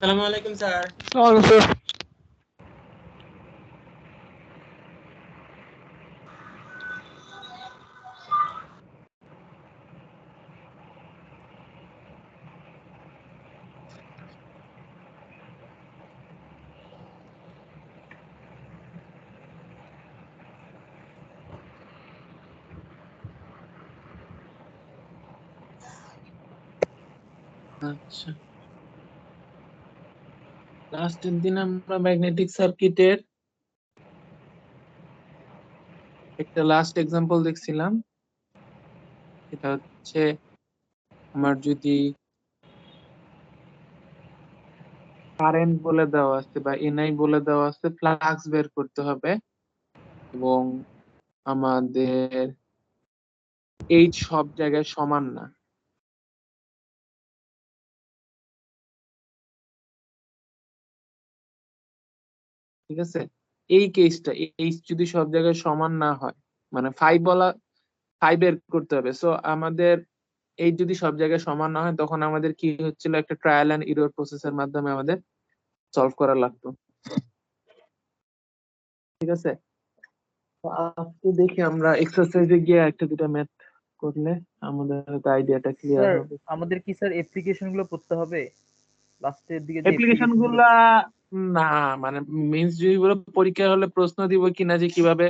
আসসালামু আলাইকুম স্যার। আচ্ছা, লাস্টের দিন আমরা ম্যাগনেটিক সার্কিটের একটা লাস্ট এক্সাম্পল দেখছিলাম। এটা হচ্ছে আমার যদি কারেন্ট বলে দেওয়া আছে বা এনআই বলে দেওয়া আছে, ফ্লাক্স বের করতে হবে এবং আমাদের এইচ সব জায়গায় সমান না। ঠিক আছে, এই কেসটা এইচ যদি সব জায়গায় সমান না হয়, মানে ফাইভ বের করতে হবে। সো আমাদের এই যদি সব জায়গায় সমান না হয়, তখন আমাদের কি হচ্ছিল, একটা ট্রায়াল এন্ড এরর প্রসেসের মাধ্যমে আমাদের সলভ করা লাগতো। ঠিক আছে, তো আজকে দেখি আমরা এক্সারসাইজে গিয়ে একটা দুটা ম্যাথ করলে আমাদের আইডিয়াটা ক্লিয়ার স্যার হবে। আমাদের কি স্যার অ্যাপ্লিকেশন গুলো পড়তে হবে লাস্টের দিকে যে অ্যাপ্লিকেশন অ্যাপ্লিকেশন গুলো? গুলা না, মানে মিন্স যেগুলো পরীক্ষা হলে প্রশ্ন দিব কিনা যে কিভাবে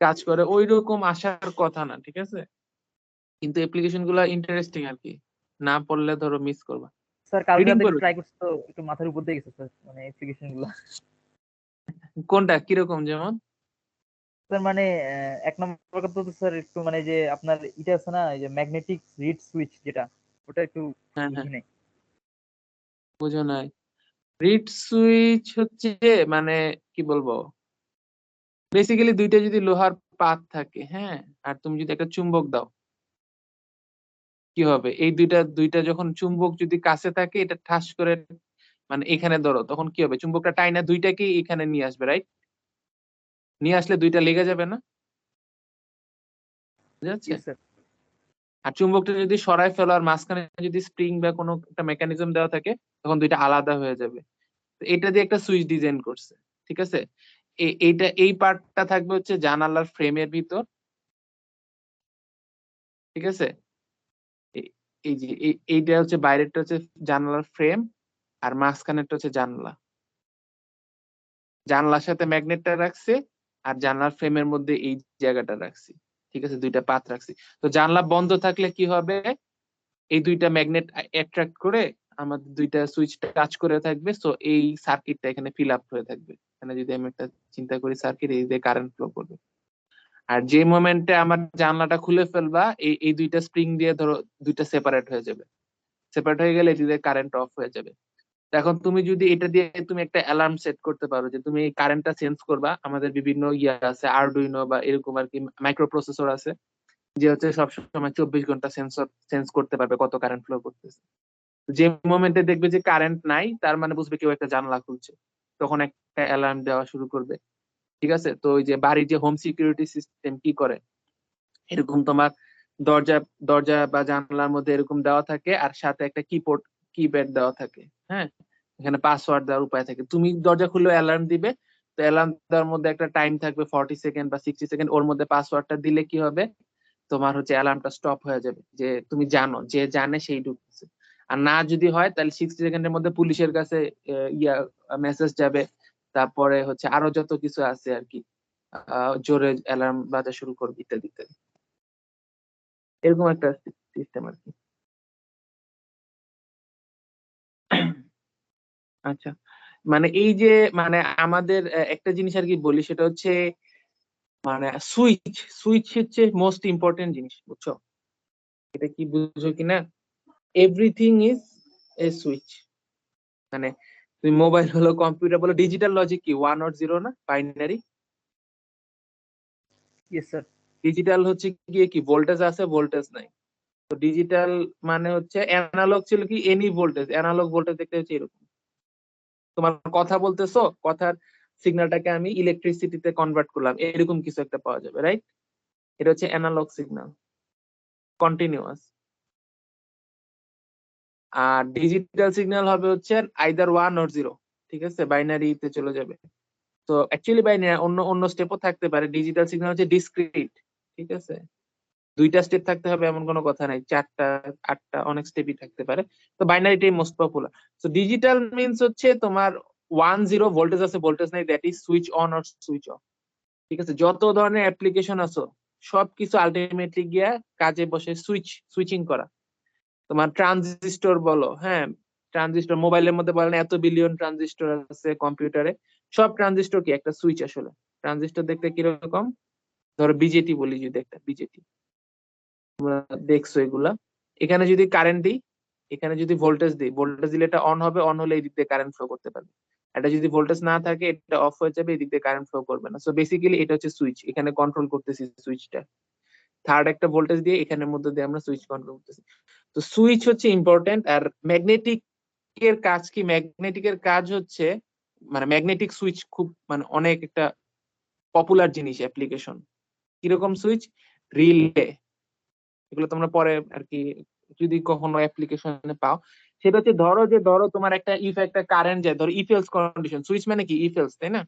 কাজ করে ওই রকম আসার কথা না, ঠিক আছে। কিন্তু অ্যাপ্লিকেশন গুলা ইন্টারেস্টিং আর কি, না পড়লে ধরো মিস করবা। স্যার কালকে রিডিং রাতে একটু করবে ট্রাই করছি তো একটু মাথার উপর দিয়ে গেছে স্যার, মানে অ্যাপ্লিকেশন গুলো। কোনটা কিরকম, যেমন? স্যার মানে এক নম্বর কথা তো স্যার একটু মানে যে আপনার এটা আছে না, এই যে ম্যাগনেটিক রিড সুইচ যেটা, ওটা একটু হ্যাঁ হ্যাঁ, বুঝি নাই। বুঝো নাই। রিড সুইচ হচ্ছে, মানে কি বলবো, বেসিক্যালি দুইটা যদি লোহার পাত থাকে, হ্যাঁ, আর তুমি যদি একটা চুম্বক দাও, কি হবে, এই দুইটা দুইটা যখন চুম্বক যদি কাছে থাকে, এটা ঠাস করে মানে এখানে ধরো, তখন কি হবে, চুম্বকটা টাইনা দুইটাকেই এখানে নিয়ে আসবে, রাইট? নিয়ে আসলে দুইটা লেগে যাবে না, বুঝা যাচ্ছে? Yes sir. আর চুম্বকটা যদি সরায় ফেলো আর মাঝখানে যদি স্প্রিং বা কোনো একটা মেকানিজম দেওয়া থাকে, তখন দুইটা আলাদা হয়ে যাবে। তো এটা দিয়ে একটা সুইচ ডিজাইন করছে, ঠিক আছে। এইটা এই পার্টটা থাকবে হচ্ছে জানালার ফ্রেমের ভিতর, ঠিক আছে। এ- এই যে এইটা হচ্ছে বাইরেরটা হচ্ছে জানালার ফ্রেম, আর মাঝখানেরটা হচ্ছে জানলা। জানলার সাথে ম্যাগনেটটা রাখছে, আর জানলার ফ্রেমের মধ্যে এই জায়গাটা রাখছি, ঠিক আছে, দুইটা পাত রাখছি। তো জানলা বন্ধ থাকলে কি হবে, এই দুইটা ম্যাগনেট অ্যাট্রাক্ট করে আমাদের দুইটা সুইচ টাচ করে থাকবে। সো এই সার্কিটটা এখানে ফিল আপ হয়ে থাকবে। এখানে যদি আমি একটা চিন্তা করি সার্কিট, এই যে কারেন্ট ফ্লো করবে। আর যে মোমেন্টে আমার জানলাটা খুলে ফেলবা, এই এই দুইটা স্প্রিং দিয়ে ধরো দুইটা সেপারেট হয়ে যাবে। সেপারেট হয়ে গেলে এটি দিয়ে কারেন্ট অফ হয়ে যাবে। এখন তুমি যদি এটা দিয়ে তুমি একটা অ্যালার্ম সেট করতে পারো যে তুমি এই কারেন্টটা চেঞ্জ করবা, আমাদের বিভিন্ন ইয়া আছে, আরডুইনো বা এরকম আর কি মাইক্রো প্রসেসর আছে, যে হচ্ছে সবসময় 24 ঘন্টা সেন্স করতে পারবে কত কারেন্ট ফ্লো করতেছে। যে মোমেন্টে দেখবে যে কারেন্ট নাই, তার মানে বুঝবে কেউ একটা জানলা খুলছে, তখন একটা অ্যালার্ম দেওয়া শুরু করবে। ঠিক আছে, তো ওই যে বাড়ির যে হোম সিকিউরিটি সিস্টেম কি করে, এরকম তোমার দরজা দরজা বা জানলার মধ্যে এরকম দেওয়া থাকে, আর সাথে একটা কিপ্যাড দেওয়া থাকে। হ্যাঁ, এখানে পাসওয়ার্ড দেওয়ার উপায় থাকে, তুমি দরজা খুললে অ্যালার্ম দিবে। তো অ্যালার্ম দেওয়ার মধ্যে একটা টাইম থাকবে 40 সেকেন্ড বা 60 সেকেন্ড, ওর মধ্যে পাসওয়ার্ডটা দিলে কি হবে, তোমার হচ্ছে অ্যালার্মটা স্টপ হয়ে যাবে, যে তুমি জানো, যে জানে সেই ঢুকছে। আর না যদি হয়, তাহলে 60 সেকেন্ডের মধ্যে পুলিশের কাছে ইয়া মেসেজ যাবে। তারপরে হচ্ছে আরো যত কিছু আছে আর কি, জোরে অ্যালার্ম বাজা শুরু করবে, ইত্যাদি ইত্যাদি। এরকম একটা সিস্টেম আর কি। আচ্ছা, মানে এই যে, মানে আমাদের একটা জিনিস আর কি বলি, সেটা হচ্ছে মানে সুইচ সুইচ হচ্ছে মোস্ট ইম্পর্টেন্ট জিনিস, বুঝছো? এটা কি বুঝছো কিনা, এভরিথিং ইজ এ সুইচ। মানে তুমি মোবাইল বলো, কম্পিউটার বলো, ডিজিটাল লজিক কি, 1 or 0 না, বাইনারি। Yes sir. ডিজিটাল হচ্ছে গিয়ে কি, ভোল্টেজ আছে ভোল্টেজ নাই। তো ডিজিটাল মানে হচ্ছে, অ্যানালগ ছিল কি এনি ভোল্টেজ, অ্যানালগ ভোল্টেজ দেখতে হচ্ছে এরকম। তোমার কথা বলতেছো, কথার সিগন্যালটাকে আমি ইলেকট্রিসিটিতে কনভার্ট করলাম, এরকম কিছু একটা পাওয়া যাবে, রাইট? এটা হচ্ছে অ্যানালগ সিগন্যাল, কন্টিনিউয়াস। আর ডিজিটাল সিগন্যাল হবে হচ্ছে আইদার 1 অর 0, ঠিক আছে, বাইনারিতে চলে যাবে। তো অ্যাকচুয়ালি বাইনারি অন্য অন্য স্টেপও থাকতে পারে। ডিজিটাল সিগন্যাল হচ্ছে ডিসক্রিট, ঠিক আছে, 2টা স্টেপ থাকতে হবে এমন কোনো কথা নাই, 4টা 8টা অনেক স্টেপই থাকতে পারে। তো বাইনারিটাই মোস্ট পপুলার। তো ডিজিটাল মিন্স হচ্ছে তোমার 1-0 ভোল্টেজ আছে ভোল্টেজ নাই, that is switch on or switch off, ঠিক আছে। যত ধরনের অ্যাপ্লিকেশন আছে সবকিছু আলটিমেটলি গিয়া কাজে বসে সুইচিং করা। তোমার ট্রানজিস্টর বলো, হ্যাঁ, ট্রানজিস্টর মোবাইলের মধ্যে বলেন এত বিলিয়ন ট্রানজিস্টর আছে, কম্পিউটারে সব ট্রানজিস্টর কি একটা সুইচ আসলে। ট্রানজিস্টর দেখতে কিরকম, ধরো বিজেটি বলি, যদি একটা বিজেটি তোমরা দেখছো এগুলা, এখানে যদি কারেন্ট দিই, এখানে যদি ভোল্টেজ দিই, ভোল্টেজ দিলে এটা অন হবে, অন হলে এই দিক দিয়ে কারেন্ট ফ্লো করতে পারবে। এটা যদি ভোল্টেজ না থাকে এটা অফ হয়ে যাবে, এই দিক দিয়ে কারেন্ট ফ্লো করবে না। সো বেসিক্যালি এটা হচ্ছে সুইচ, এখানে কন্ট্রোল করতেছি সুইচটা। থার্ড একটা ভোল্টেজ দিয়ে এখানের মধ্যে দিয়ে আমরা সুইচ কন্ট্রোল করতেছি। তো সুইচ হচ্ছে ইম্পর্টেন্ট। আর ম্যাগনেটিক এর কাজ কি, ম্যাগনেটিক এর কাজ হচ্ছে মানে ম্যাগনেটিক সুইচ খুব মানে অনেক একটা পপুলার জিনিস অ্যাপ্লিকেশন। কিরকম সুইচ, রিলে, এগুলো তোমরা পরে আর কি যদি কখনো অ্যাপ্লিকেশনে পাও, সেটা হচ্ছে ধরো তোমার একটা ইফ একটা কারেন্ট যায়, ধরো ইফ এলস কন্ডিশন, সুইচ মানে কি ইফ এলস, তাই না?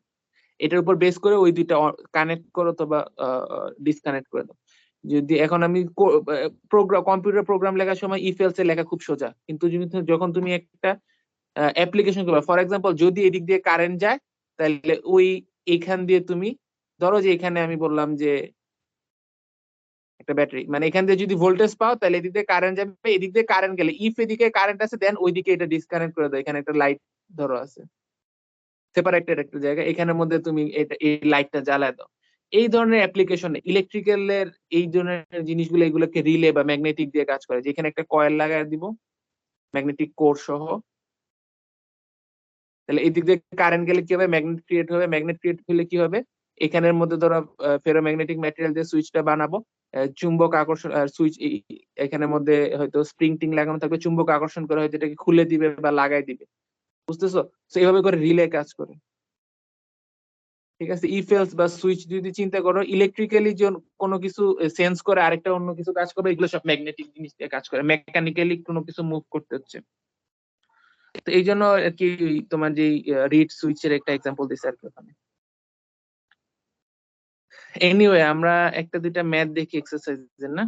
এটার উপর বেস করে ওই দুইটা কানেক্ট করো তো বা ডিসকানেক্ট করে দাও। যদি এখন আমি প্রোগ্রাম কম্পিউটার প্রোগ্রাম লেখার সময় ইফ এলস এ লেখা খুব সোজা, কিন্তু যখন তুমি একটা অ্যাপ্লিকেশন করবে, ফর এক্সাম্পল যদি এদিক দিয়ে কারেন্ট যায়, তাহলে ওই এখান দিয়ে তুমি ধরো যে এখানে আমি বললাম যে একটা ব্যাটারি, মানে এখান দিয়ে যদি ভোল্টেজ পাও তাহলে এদিক দিয়ে কারেন্ট যাবে, এদিক দিয়ে কারেন্ট গেলে ইফ এদিকে কারেন্ট আছে দেন ওইদিকে এটা ডিসকানেক্ট করে দাও। এখানে একটা লাইট ধরো আছে সেপারেটেড একটা জায়গা, এখানের মধ্যে তুমি এটা এই লাইটটা জ্বালায় দাও। এই ধরনের অ্যাপ্লিকেশন ইলেকট্রিক্যাল এর এই ধরনের জিনিসগুলো এগুলোকে রিলে বা ম্যাগনেটিক দিয়ে কাজ করে, যেখানে একটা কয়েল লাগায় দিব ম্যাগনেটিক কোর সহ। তাহলে এই দিক দিয়ে কারেন্ট গেলে কি হবে, ম্যাগনেট ক্রিয়েট হবে, ম্যাগনেট ক্রিয়েট হলে কি হবে, এখানের মধ্যে ধরো ফেরোম্যাগনেটিক ম্যাটেরিয়াল দিয়ে সুইচটা বানাবো, চুম্বক আকর্ষণ সুইচ এখানের মধ্যে হয়তো স্প্রিং টিং লাগানো থাকবে, চুম্বক আকর্ষণ করে হয়তো এটাকে খুলে দিবে বা লাগাই দিবে, বুঝতেছো? তো এইভাবে করে রিলে কাজ করে, ঠিক আছে। ইফ এলস বা সুইচ যদি চিন্তা করো, ইলেকট্রিক্যালি কোনো কিছু সেন্স করে আরেকটা অন্য কিছু কাজ করবে, এগুলো সব ম্যাগনেটিক জিনিস দিয়ে কাজ করে, মেকানিক্যালি কোনো কিছু মুভ করতে হচ্ছে। তো এই জন্য আর কি তোমার যে রিড সুইচের একটা এক্সাম্পল দিছে আর কি ওখানে। এনিওয়ে আমরা একটা দুইটা ম্যাথ দেখি এক্সারসাইজের, না?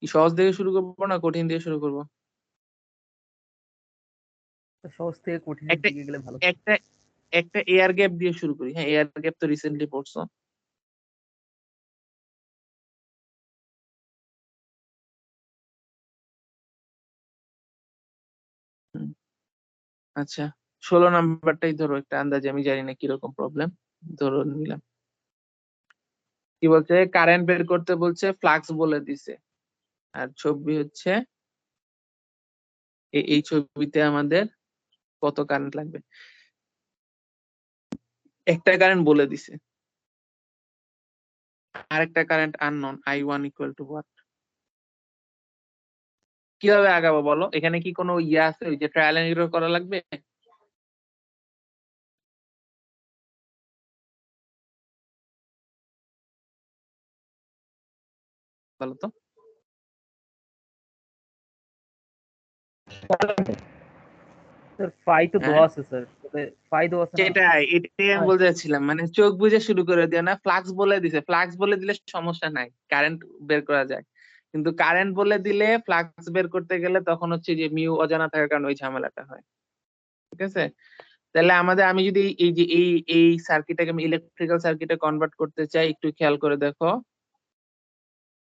কি সহজ দিয়ে শুরু করবো না কঠিন দিয়ে শুরু করবো? তো সহজ থেকে কঠিনের একটা দিকে গেলে ভালো। একটা একটা এয়ার গ্যাপ দিয়ে শুরু করি। হ্যাঁ, এয়ার গ্যাপ তো রিসেন্টলি পড়ছো। হুম, আচ্ছা, 16 নাম্বারটাই ধরো, একটা আন্দাজে, আমি জানি না কিরকম প্রবলেম, ধরো নিলাম। কি বলছে, কারেন্ট বের করতে বলছে, ফ্লাক্স বলে দিছে। আর ছবি হচ্ছে এই ছবিতে আমাদের কত কারেন্ট লাগবে, একটা কারেন্ট বলে দিছে, আরেকটা current unknown, I1 equal to what. কিভাবে আগাবো বলো? এখানে কি কোনো ইয়ে আছে, ওই যে ট্রায়াল এন্ড এরর করা লাগবে? বলো তো। স্যার ফাই তো হ্যাঁ, দেওয়া আছে স্যার, তবে ফাই দেওয়া আছে না। সেটাই, এটাই আমি হ্যাঁ, বলতে চাচ্ছিলাম, মানে চোখ বুজে শুরু করে দিও না। ফ্লাক্স বলে দিছে, ফ্লাক্স বলে দিলে সমস্যা নাই, কারেন্ট বের করা যায়। কিন্তু কারেন্ট বলে দিলে ফ্লাক্স বের করতে গেলে তখন হচ্ছে যে মিউ অজানা থাকার কারণে ওই ঝামেলাটা হয়, ঠিক আছে। তাহলে আমি যদি এই যে এই সার্কিটটাকে আমি ইলেকট্রিক্যাল সার্কিটে কনভার্ট করতে চাই, একটু খেয়াল করে দেখো,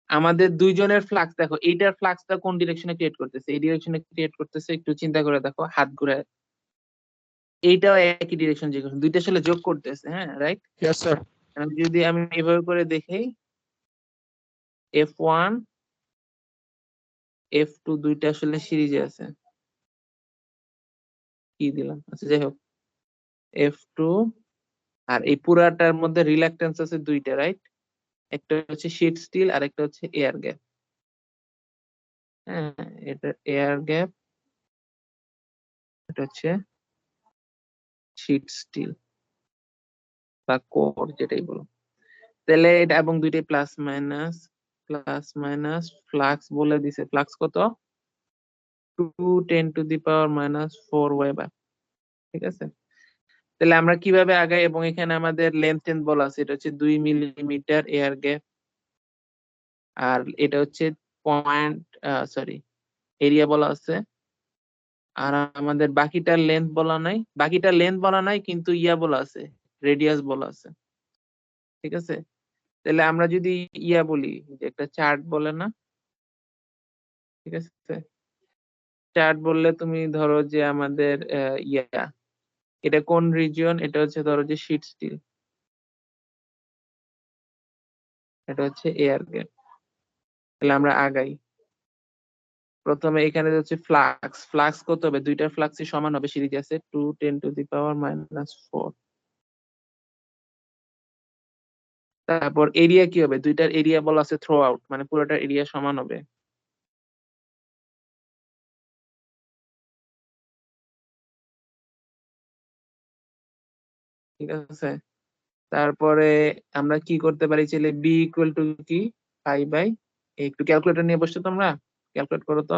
আমাদের দুইজনের ফ্লাক্স দেখো, এইটার ফ্লাক্সটা কোন ডিরেকশনে ক্রিয়েট করতেছে, এই ডিরেকশনে ক্রিয়েট করতেছে, একটু চিন্তা করে দেখো, হাত ঘুরে। এইটাও একই ডিরেকশন, যে দুইটা আসলে যোগ করতেছে, হ্যাঁ, রাইট। Yes, sir. যদি আমি এভাবে করে দেখি, F1 F2 দুইটা আসলে সিরিজে আছে, কি দিলাম, আচ্ছা যাই হোক, F2, আর এই পুরাটার মধ্যে রিল্যাকটেন্স আছে দুইটা, রাইট। একটা হচ্ছে শীট স্টিল আর একটা হচ্ছে এয়ার গ্যাপ। হ্যাঁ, এটা এয়ার গ্যাপ, এটা হচ্ছে শীট স্টিল বা কোর, যেটাই বলো। তাহলে এটা এবং দুইটাই প্লাস মাইনাস ফ্লাক্স বলে দিছে, ফ্লাক্স কত 2 × 10⁻⁴ ওয়েবার, ঠিক আছে। তাহলে আমরা কিভাবে আগাই, এবং এখানে আমাদের লেন্থ বলা আছে, এটা হচ্ছে 2 মিলিমিটার এয়ার গ্যাপ, আর এটা হচ্ছে পয়েন্ট এরিয়া বলা আছে। আর আমাদের বাকিটার লেন্থ বলা নাই কিন্তু বলা আছে, রেডিয়াস বলা আছে, ঠিক আছে। তাহলে আমরা যদি বলি, যে একটা চার্ট বলে না, ঠিক আছে, চার্ট বললে তুমি ধরো যে আমাদের এটা কোন রিজিয়ন, এটা হচ্ছে ধরো যে শীট স্টিল, এটা হচ্ছে এয়ার গ্যাপ। তাহলে আমরা আগাই, প্রথমে এখানে হচ্ছে ফ্লাক্স কত হবে, দুইটা ফ্লাক্সই সমান হবে, সিরিজ আছে 2 × 10⁻⁴। তারপর এরিয়া কি হবে, দুইটার এরিয়া বলা আছে থ্রো আউট, মানে পুরোটা এরিয়া সমান হবে। ঠিক আছে, তারপরে আমরা কি করতে পারি, ছেলে বি ইকুয়াল টু কি 5/, একটু ক্যালকুলেটর নিয়ে বসছো তোমরা, ক্যালকুলেট করো তো।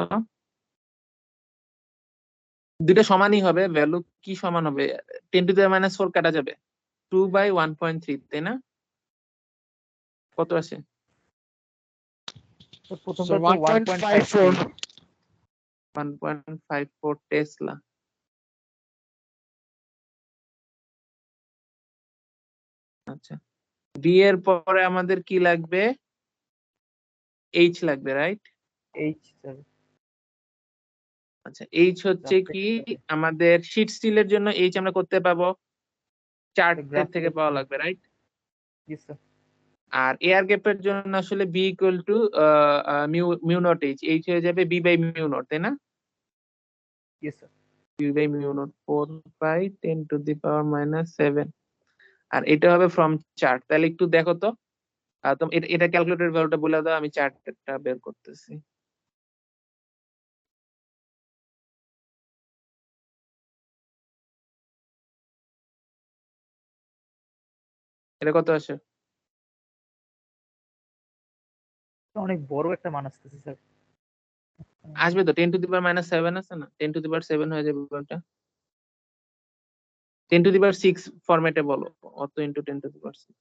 দুইটা সমানই হবে, ভ্যালু কি সমান হবে, 10⁻⁴ কাটা যাবে, 2/1.3, তাই না? কত আসে? তো প্রথমটা So তো 1.54. 1.54 টেসলা। আচ্ছা, বি এর পরে আমাদের কি লাগবে, এইচ লাগবে, রাইট? H sir. আচ্ছা, এইচ হচ্ছে কি, আমাদের শীট স্টিলের জন্য এইচ আমরা করতে পাবো চার্টের থেকে পাওয়া লাগবে, রাইট? Yes sir. আর এয়ার গ্যাপের জন্য আসলে B equal to mu not H, H হয়ে যাবে বি/মিউ নট, তাই না? Yes sir. বি/মিউ নট 4/10⁻⁷, আর এটা হবে ফ্রম চার্ট। তাহলে একটু দেখো তো, তুমি এটা ক্যালকুলেটর ভ্যালুটা বলে দাও, আমি চার্টটা বের করতেছি। এটা কত আসে? অনেক বড় একটা মান আসতেছে স্যার। আসবে তো, 10⁻⁷ আছে না, 10⁻⁷ হয়ে যাবে ওটা। 10⁻⁶ ফরম্যাটে বলো, অত ইন্টু 10⁻⁶।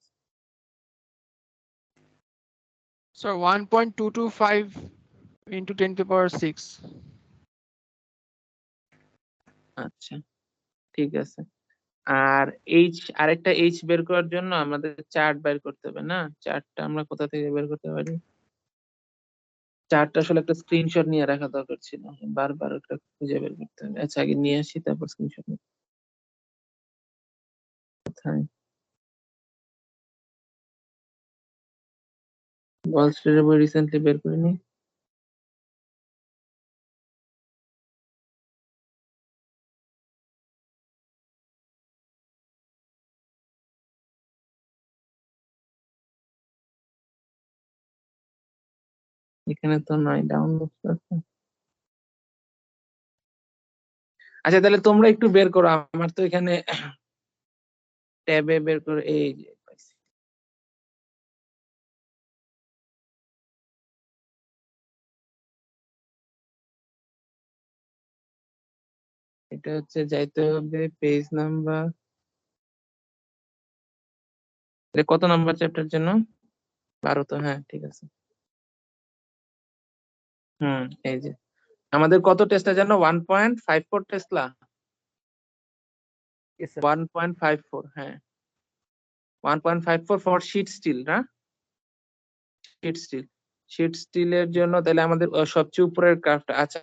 So 1.225 into 10⁻⁶. আচ্ছা, ঠিক আছে। আর এইচ, আরেকটা এইচ বের করার জন্য আমাদের চার্ট বের করতে হবে না, চার্টটা আমরা কোথা থেকে বের করতে পারি, চার্টটা আসলে একটা স্ক্রিনশট নিয়ে রাখা দরকার ছিল, বারবার ওটা খুঁজে বের করতে হবে। আচ্ছা, আগে নিয়ে আসি, তারপর স্ক্রিনশট নিই। কোথায়, ওয়াল স্ট্রিটের বই রিসেন্টলি বের করিনি। এখানে তো নয়, ডাউনলোড আছে। আচ্ছা, তাহলে তোমরা একটু বের করো, আমার তো এখানে ট্যাবে বের করে, এই যে পাইছি। এটা হচ্ছে যাইতে হবে পেজ নাম্বার, কত নাম্বার চ্যাপ্টার জন্য, 12 তো, হ্যাঁ ঠিক আছে। এই যে আমাদের কত টেসলা জানো, 1.54 টেসলা, ইয়েস স্যার। 1.54, হ্যাঁ 1.54 ফর শীট স্টিল না, শীট স্টিলের জন্য। তাহলে আমাদের সবচেয়ে উপরের গ্রাফটা, আচ্ছা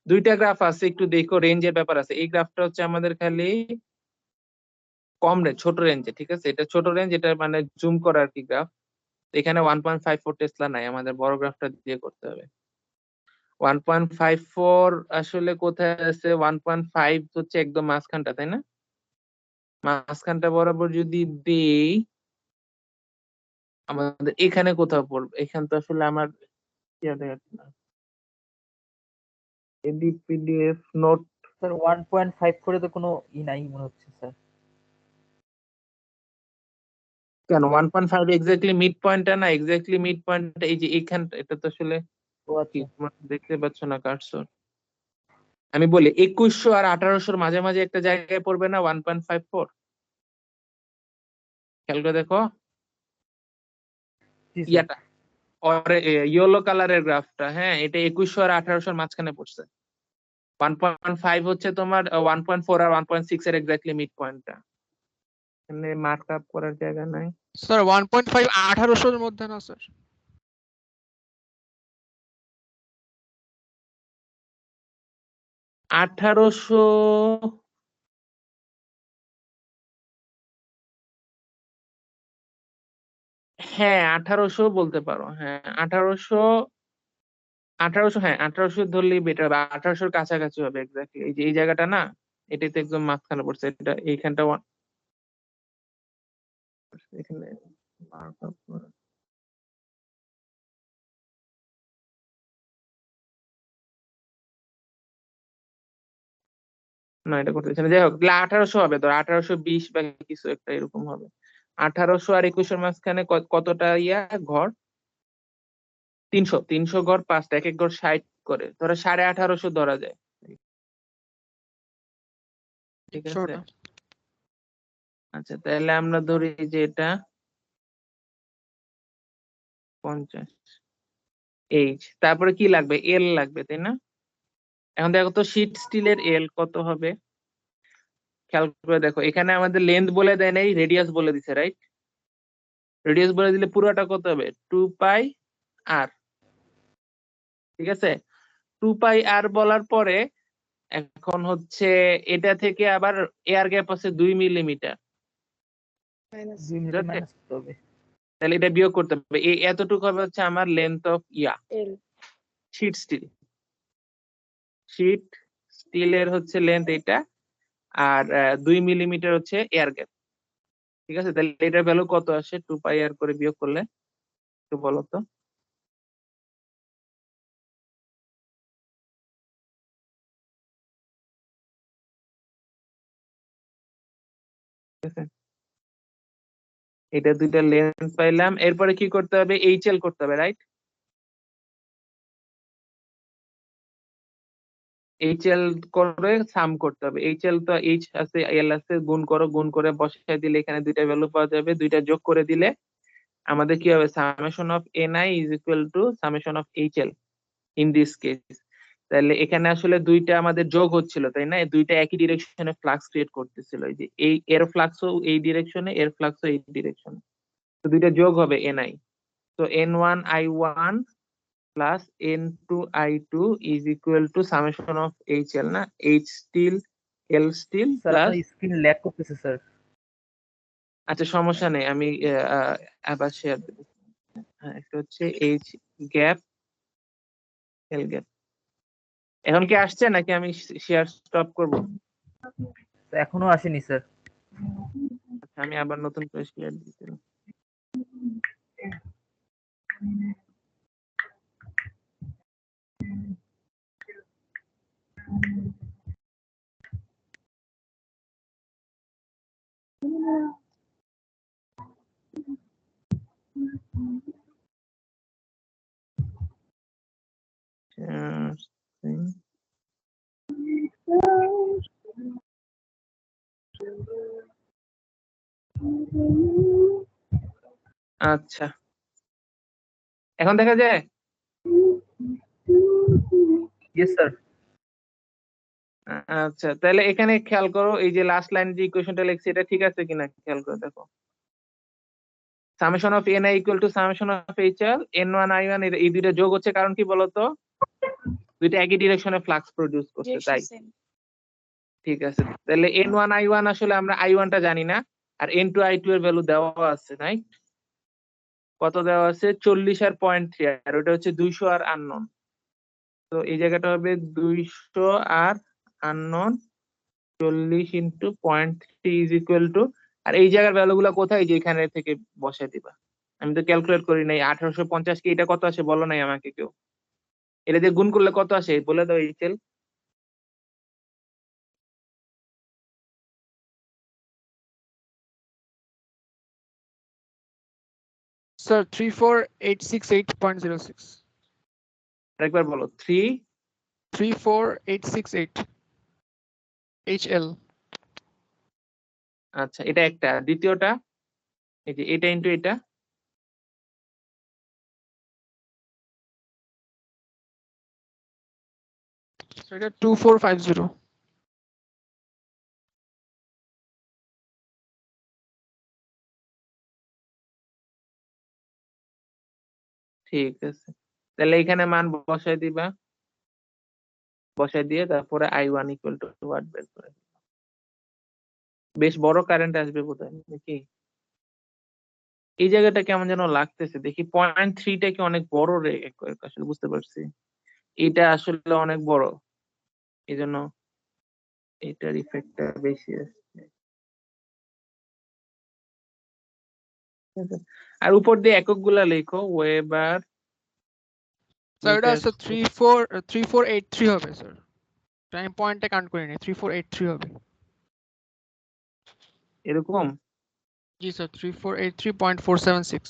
দুইটা গ্রাফ আছে, একটু দেখো, রেঞ্জের ব্যাপার আছে। এই গ্রাফটা হচ্ছে আমাদের খালি কম রেঞ্জ, ছোট রেঞ্জে, ঠিক আছে, এটা ছোট রেঞ্জ, এটা মানে জুম করা আর কি গ্রাফ। এখানে 1.54 টেসলা নাই, আমাদের বড় গ্রাফটা দিয়ে করতে হবে। 1.54 আসলে কোথায় আছে, 1.5 হচ্ছে একদম মাঝখানটা, তাই না? মাঝখানটা বরাবর যদি দেই, আমাদের এখানে কোথাও পড়বে, এখান তো আসলে আমার এডিট পিডিএফ নোট, স্যার 1.5 করে তো কোনো নাই মনে হচ্ছে স্যার। কেন 1.5 এক্স্যাক্টলি মিড পয়েন্টটা না, এক্স্যাক্টলি মিড পয়েন্ট এই যে এইখান, এটা তো আসলে ও কি আচ্ছা, তোমরা দেখতে পাচ্ছ না কার্সর? আমি বলি 2100 আর 1800 মাঝামাঝি একটা জায়গায় পড়বে না 1.54, খেয়াল করে দেখো জি স্যার। ইয়াটা, ইয়েলো কালারের গ্রাফটা, হ্যাঁ এটা 2100 আর 1800 মাঝখানে পড়ছে। 1.5 হচ্ছে তোমার 1.4 আর 1.6 এর এক্স্যাক্টলি মিড পয়েন্টটা, এখানে মার্ক আপ করার জায়গা নাই। স্যার 1.5 1800 এর মধ্যে না স্যার? 1800, হ্যাঁ 1800 বলতে পারো, হ্যাঁ 1800, 1800, হ্যাঁ 1800 ধরলেই বেটার হবে, 1800 কাছাকাছি হবে এক্স্যাক্টলি। এই যে এই জায়গাটা না, এটাতে একদম মাঝখানে পড়ছে, এটা এইখানটা এখানে mark up করা। না এটা করতে চাই না, যাই হোক 1800 হবে, ধর 1820 বা কিছু একটা এরকম হবে। 1800 আর 2100 মাঝখানে কতটা ইয়া ঘর? 300 ঘর, পাঁচটা, এক এক ঘর 60 করে, ধরো 1850 ধরা যায়, ঠিক আছে। ছোটা। আচ্ছা তাহলে আমরা ধরি যে এটা 50, এইচ, তারপরে কি লাগবে? এল লাগবে, তাই না? এখন দেখো তো শীট স্টিলের এল কত হবে, খেয়াল করে দেখো, এখানে আমাদের লেন্থ বলে দেয় নাই, রেডিয়াস বলে দিছে, রাইট? রেডিয়াস বলে দিলে পুরোটা কত হবে? 2 পাই আর, ঠিক আছে। 2 পাই আর বলার পরে এখন হচ্ছে এটা থেকে আবার এয়ার গ্যাপ আছে 2 মিলিমিটার, 2 মিনিট মাইনাস করতে হবে। তাহলে এটা বিয়োগ করতে হবে, এই এতটুকু হবে হচ্ছে আমার লেন্থ অফ ইয়া শীট স্টিল। শীট স্টিলের হচ্ছে লেন্থ এটা, আর 2 মিলিমিটার হচ্ছে এয়ার গ্যাপ, ঠিক আছে। তাহলে এটার ভ্যালু কত আসে 2 পাই আর করে বিয়োগ করলে, একটু বলো তো। ঠিক আছে, এটা দুইটা লেন্থ পাইলাম, এরপরে কি করতে হবে? এইচএল করতে হবে, রাইট? এইচএল করে সাম করতে হবে, এইচএল তো এইচ আছে এল আছে, গুণ করো, গুণ করে বসায় দিলে এখানে দুইটা ভ্যালু পাওয়া যাবে, দুইটা যোগ করে দিলে আমাদের কি হবে? Summation of NI is equal to summation of HL in this case. তাহলে এখানে আসলে দুইটা আমাদের যোগ হচ্ছিল, তাই না? এই দুইটা একই ডিরেকশনে ফ্লাক্স ক্রিয়েট করতেছিল, এই যে এই এর ফ্লাক্সও এই ডিরেকশনে, এর ফ্লাক্সও এই ডিরেকশনে, তো দুইটা যোগ হবে এনআই। তো N1I1 plus N2I2 is equal to summation of HL, না H still L still sir plus, আপনার স্ক্রিন ল্যাগ করতেছে স্যার। আচ্ছা সমস্যা নেই, আমি আবার শেয়ার দেবো। হ্যাঁ একটা হচ্ছে এইচ গ্যাপ এল গ্যাপ। এখন কি আসছে নাকি আমি শেয়ার স্টপ করব? এখনো আসেনি স্যার। আচ্ছা আমি আবার নতুন করে শেয়ার দিচ্ছিলাম। আচ্ছা এখন দেখা যায়? Yes sir. আচ্ছা তাহলে এখানে খেয়াল করো, এই যে লাস্ট লাইন যে ইকুয়েশনটা লিখছি এটা ঠিক আছে কিনা খেয়াল করে দেখো। Summation of NI equal to summation of HL N1I1, এই দুইটা যোগ হচ্ছে, কারণ কি বলতো? দুইটা একই ডিরেকশনে ফ্লাক্স প্রডিউস করছে, তাই। ঠিক আছে, তাহলে N1I1 আসলে আমরা I1 টা জানি না, আর N2I2 এর ভ্যালু দেওয়া আছে, নাই? কত দেওয়া আছে? 40 আর 0.3, আর ওটা হচ্ছে 200 আর আননোন। তো এই জায়গাটা হবে 200 আর unknown, 40 into 0.3 is equal to, আর এই জায়গার ভ্যালু গুলা কোথায়? যে এখানে থেকে বসাই দিবা। আমি তো ক্যালকুলেট করি নাই 1850 কে, এটা কত আসে বলো নাই আমাকে কেউ, এটা দিয়ে গুণ করলে কত আসে বলে দাও এইচএল। স্যার 34868.06 আরেকবার বলো 3 34868 HL আচ্ছা এটা একটা, দ্বিতীয়টা এই যে এটা ইনটু এটা এটা 2450 ঠিক আছে, তাহলে এখানে মান বসাই দিবা, বসাই দিয়ে তারপরে I1 ইকুয়াল টু ওয়াট বের করে দিবা। বেশ বড় কারেন্ট আসবে বোধহয় নাকি? এই জায়গাটা কেমন যেন লাগতেছে, দেখি 0.3টা কি অনেক বড় রে, আসলে বুঝতে পারছি এটা আসলে অনেক বড়, এই জন্য এটার ইফেক্টটা বেশি আসছে। ঠিক আছে? আর উপর দিয়ে একক গুলা লেখো, ওয়েবার স্যার এটা মিটার স্যার 3483 হবে স্যার, আমি পয়েন্টটা কাউন্ট করিনি, 3483 হবে। এরকম জি স্যার 3483.476।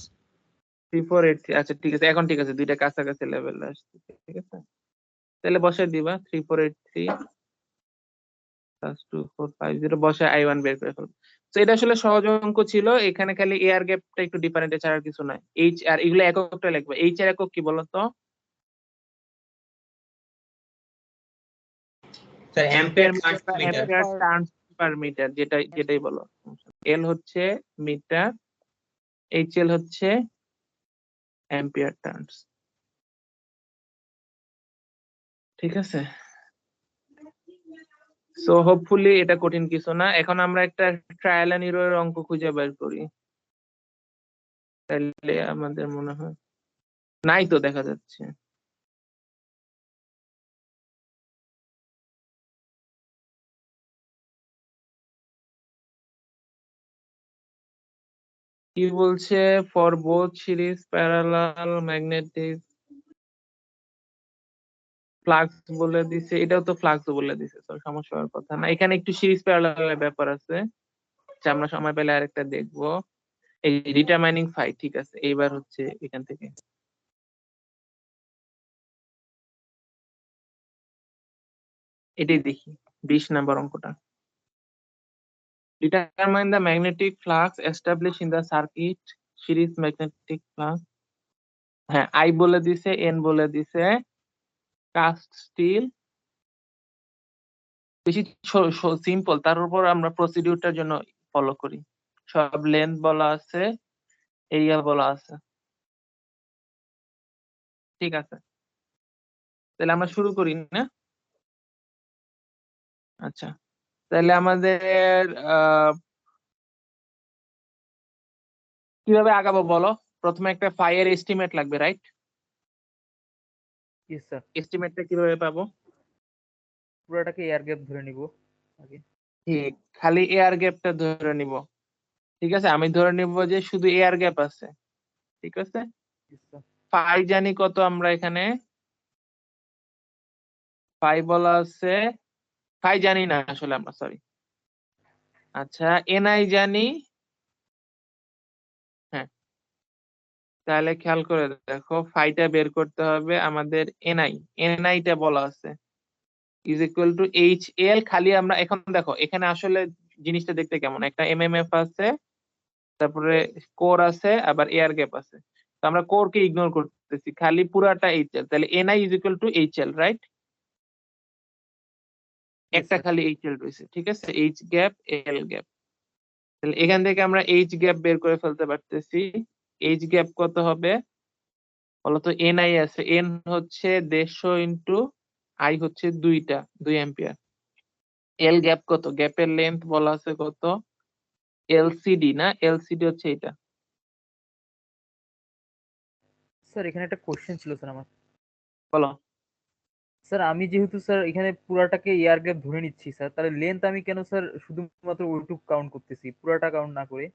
3483, আচ্ছা ঠিক আছে, এখন ঠিক আছে, দুইটা কাছাকাছি লেভেল আসছে, ঠিক আছে। তাহলে বসাই দিবা 3483 + 2450 বসায় I1 বের করে ফেলবো। তো এটা আসলে সহজ অঙ্ক ছিল, এখানে খালি এয়ার গ্যাপটা একটু ডিফারেন্ট, ছাড়া আর কিছু নাই। এইচ আর এগুলো এককটা লিখবে, এইচ এর একক কি বলতো? Sir ampere turns metre. Ampere turns per metre, যেটাই বলো। এল হচ্ছে মিটার, এইচ এল হচ্ছে অ্যাম্পিয়ার টার্নস, ঠিক আছে। সো হোপফুলি এটা কঠিন কিছু না। এখন আমরা একটা ট্রায়াল এন্ড এরর অঙ্ক খুঁজে বের করি, তাহলে আমাদের মনে হয় নাই তো, দেখা যাচ্ছে। কি বলছে? For both series parallel magnetic flux বলে দিছে, এটাও তো ফ্লাক্স বলে দিছে, তো সমস্যা হওয়ার কথা না। এখানে একটু সিরিজ প্যারালালের ব্যাপার আছে, যা আমরা সময় পেলে আরেকটা দেখবো। এই ডিটারমাইনিং ফাই, ঠিক আছে। এইবার হচ্ছে এখান থেকে এটাই দেখি 20 নাম্বার অঙ্কটা। Determine the magnetic flux establish in the circuit series magnetic flux. হ্যাঁ, আই বলে দিছে, এন বলে দিছে, কাস্ট স্টিল, বেশি সিম্পল। তার উপর আমরা প্রসিডিউরটার জন্য ফলো করি, সব লেন্থ বলা আছে, এরিয়া বলা আছে, ঠিক আছে। তাহলে আমরা শুরু করি না? আচ্ছা, তাহলে আমাদের কিভাবে আগাবো বলো? প্রথমে একটা ফাই এর এস্টিমেট লাগবে, রাইট? ইয়েস স্যার, এস্টিমেটটা কিভাবে পাবো? পুরোটাকে এয়ার গ্যাপ ধরে নিব আগে। ঠিক, খালি এয়ার গ্যাপটা ধরে নিব, ঠিক আছে। আমি ধরে নিব যে শুধু এয়ার গ্যাপ আছে, ঠিক আছে। Yes, sir. ফাই জানি কত, আমরা এখানে ফাই বলা আছে, ফাই জানি না আসলে আমরা, সরি। আচ্ছা, এনআই জানি, হ্যাঁ। তাহলে খেয়াল করে দেখো, ফাইটা বের করতে হবে আমাদের, এনআইটা বলা আছে is equal two H L. খালি আমরা এখন দেখো এখানে আসলে জিনিসটা দেখতে কেমন, একটা এমএমএফ আছে, তারপরে কোর আছে, আবার এয়ার গ্যাপ আছে। তো আমরা কোর কে ইগনোর করতেছি, খালি পুরাটা এইচ এল। তাহলে NI is equal two H L, right? Yes, একটা sir. খালি এইচ এল রয়েছে, ঠিক আছে, এইচ গ্যাপ এল গ্যাপ। তাহলে এখান থেকে আমরা এইচ গ্যাপ বের করে ফেলতে পারতেছি। এইচ গ্যাপ কত হবে বলতো? এনআই আছে, এন হচ্ছে 150 ইন্টু আই হচ্ছে 2 অ্যাম্পিয়ার। এল গ্যাপ কত? গ্যাপের লেন্থ বলা আছে কত? এলসিডি না, এলসিডি হচ্ছে এটা, স্যার এখানে একটা কোশ্চেন ছিল স্যার আমার। বলো। স্যার আমি যেহেতু স্যার এখানে পুরাটাকে এয়ার গ্যাপ ধরে নিচ্ছি স্যার, তাহলে লেন্থ আমি কেন স্যার শুধুমাত্র ওইটুকু কাউন্ট করতেছি, পুরাটা কাউন্ট না করে?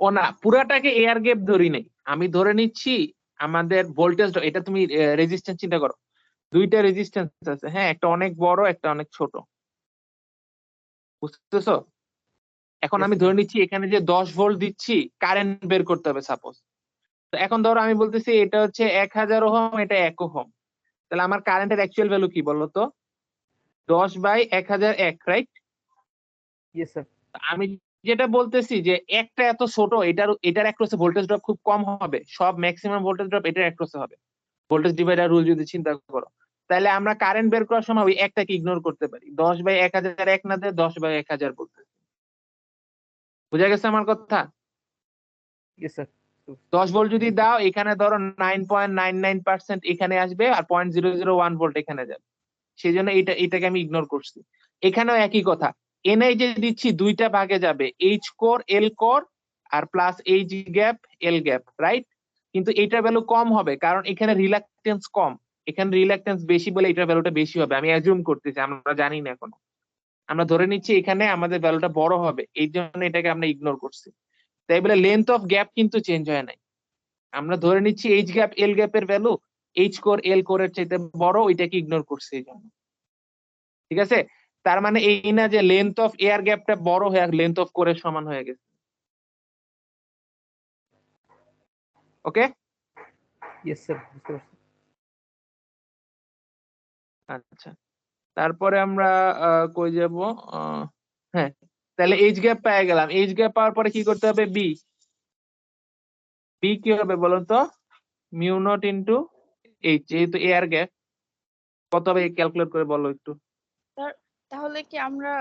ও না, পুরাটাকে এয়ার গ্যাপ ধরি নাই, আমি ধরে নিচ্ছি আমাদের ভোল্টেজ। এটা তুমি রেজিস্ট্যান্স চিন্তা করো, দুইটা রেজিস্ট্যান্স আছে, হ্যাঁ, একটা অনেক বড়, একটা অনেক ছোট, বুঝতেছো? এখন Yes, আমি sir. ধরে নিচ্ছি এখানে যে 10 ভোল্ট দিচ্ছি, কারেন্ট বের করতে হবে সাপোজ, তো এখন ধরো আমি বলতেছি এটা হচ্ছে 1000 ওহম, এটা 1 ওহম, তাহলে আমার কারেন্টের অ্যাকচুয়াল ভ্যালু কি বলতো? 10/1001, রাইট? Yes sir. আমি যেটা বলতেছি যে একটা এত ছোট, এটার অ্যাক্রসে ভোল্টেজ ড্রপ খুব কম হবে, সব ম্যাক্সিমাম ভোল্টেজ ড্রপ এটার অ্যাক্রসে হবে, ভোল্টেজ ডিভাইডার রুল যদি চিন্তা করো। তাহলে আমরা কারেন্ট বের করার সময় ওই একটাকে ইগনোর করতে পারি, 10/1001 না দিয়ে 10/1000 বলতেছি। বুঝা গেছে আমার কথা? Yes sir. 10 ভোল্ট যদি দাও, এখানে ধরো 9.99% এখানে আসবে, আর 0.001 ভোল্ট এখানে যাবে, সেই জন্য এটাকে আমি ইগনোর করছি। এখানেও একই কথা, এনআই যে দিচ্ছি দুইটা ভাগে যাবে, এইচ কোর এল কোর আর প্লাস এইচ গ্যাপ এল গ্যাপ, রাইট? কিন্তু এটার ভ্যালু কম হবে কারণ এখানে রিল্যাকটেন্স কম, এখানে রিল্যাকটেন্স বেশি বলে এটার ভ্যালুটা বেশি হবে। আমি অ্যাজুম করতেছি, আমরা জানি না এখনো, আমরা ধরে নিচ্ছি এখানে আমাদের ভ্যালুটা বড় হবে, এই জন্য এটাকে আমরা ইগনোর করছি। তাই বলে লেন্থ অফ গ্যাপ কিন্তু চেঞ্জ হয় নাই, আমরা ধরে নিচ্ছি এইচ গ্যাপ এল গ্যাপের ভ্যালু এইচ কোর এল কোরের চাইতে বড়, ওইটাকে ইগনোর করছি এই জন্য। ঠিক আছে, তার মানে এই না যে লেন্থ অফ এয়ার গ্যাপটা বড় হয়ে লেন্থ অফ কোরের সমান হয়ে গেছে। ওকে, ইয়েস স্যার, বুঝতে পারছি। আচ্ছা, তারপরে আমরা কই যাব? হ্যাঁ, তাহলে এইচ গ্যাপ পেয়ে গেলাম। এইচ গ্যাপ পাওয়ার পরে কি করতে হবে? বি। বি কি হবে বলুন তো? মিউ নট ইনটু এইচ, যেহেতু এয়ার গ্যাপ, কত হবে ক্যালকুলেট করে বলো একটু। তাহলে কি আমরা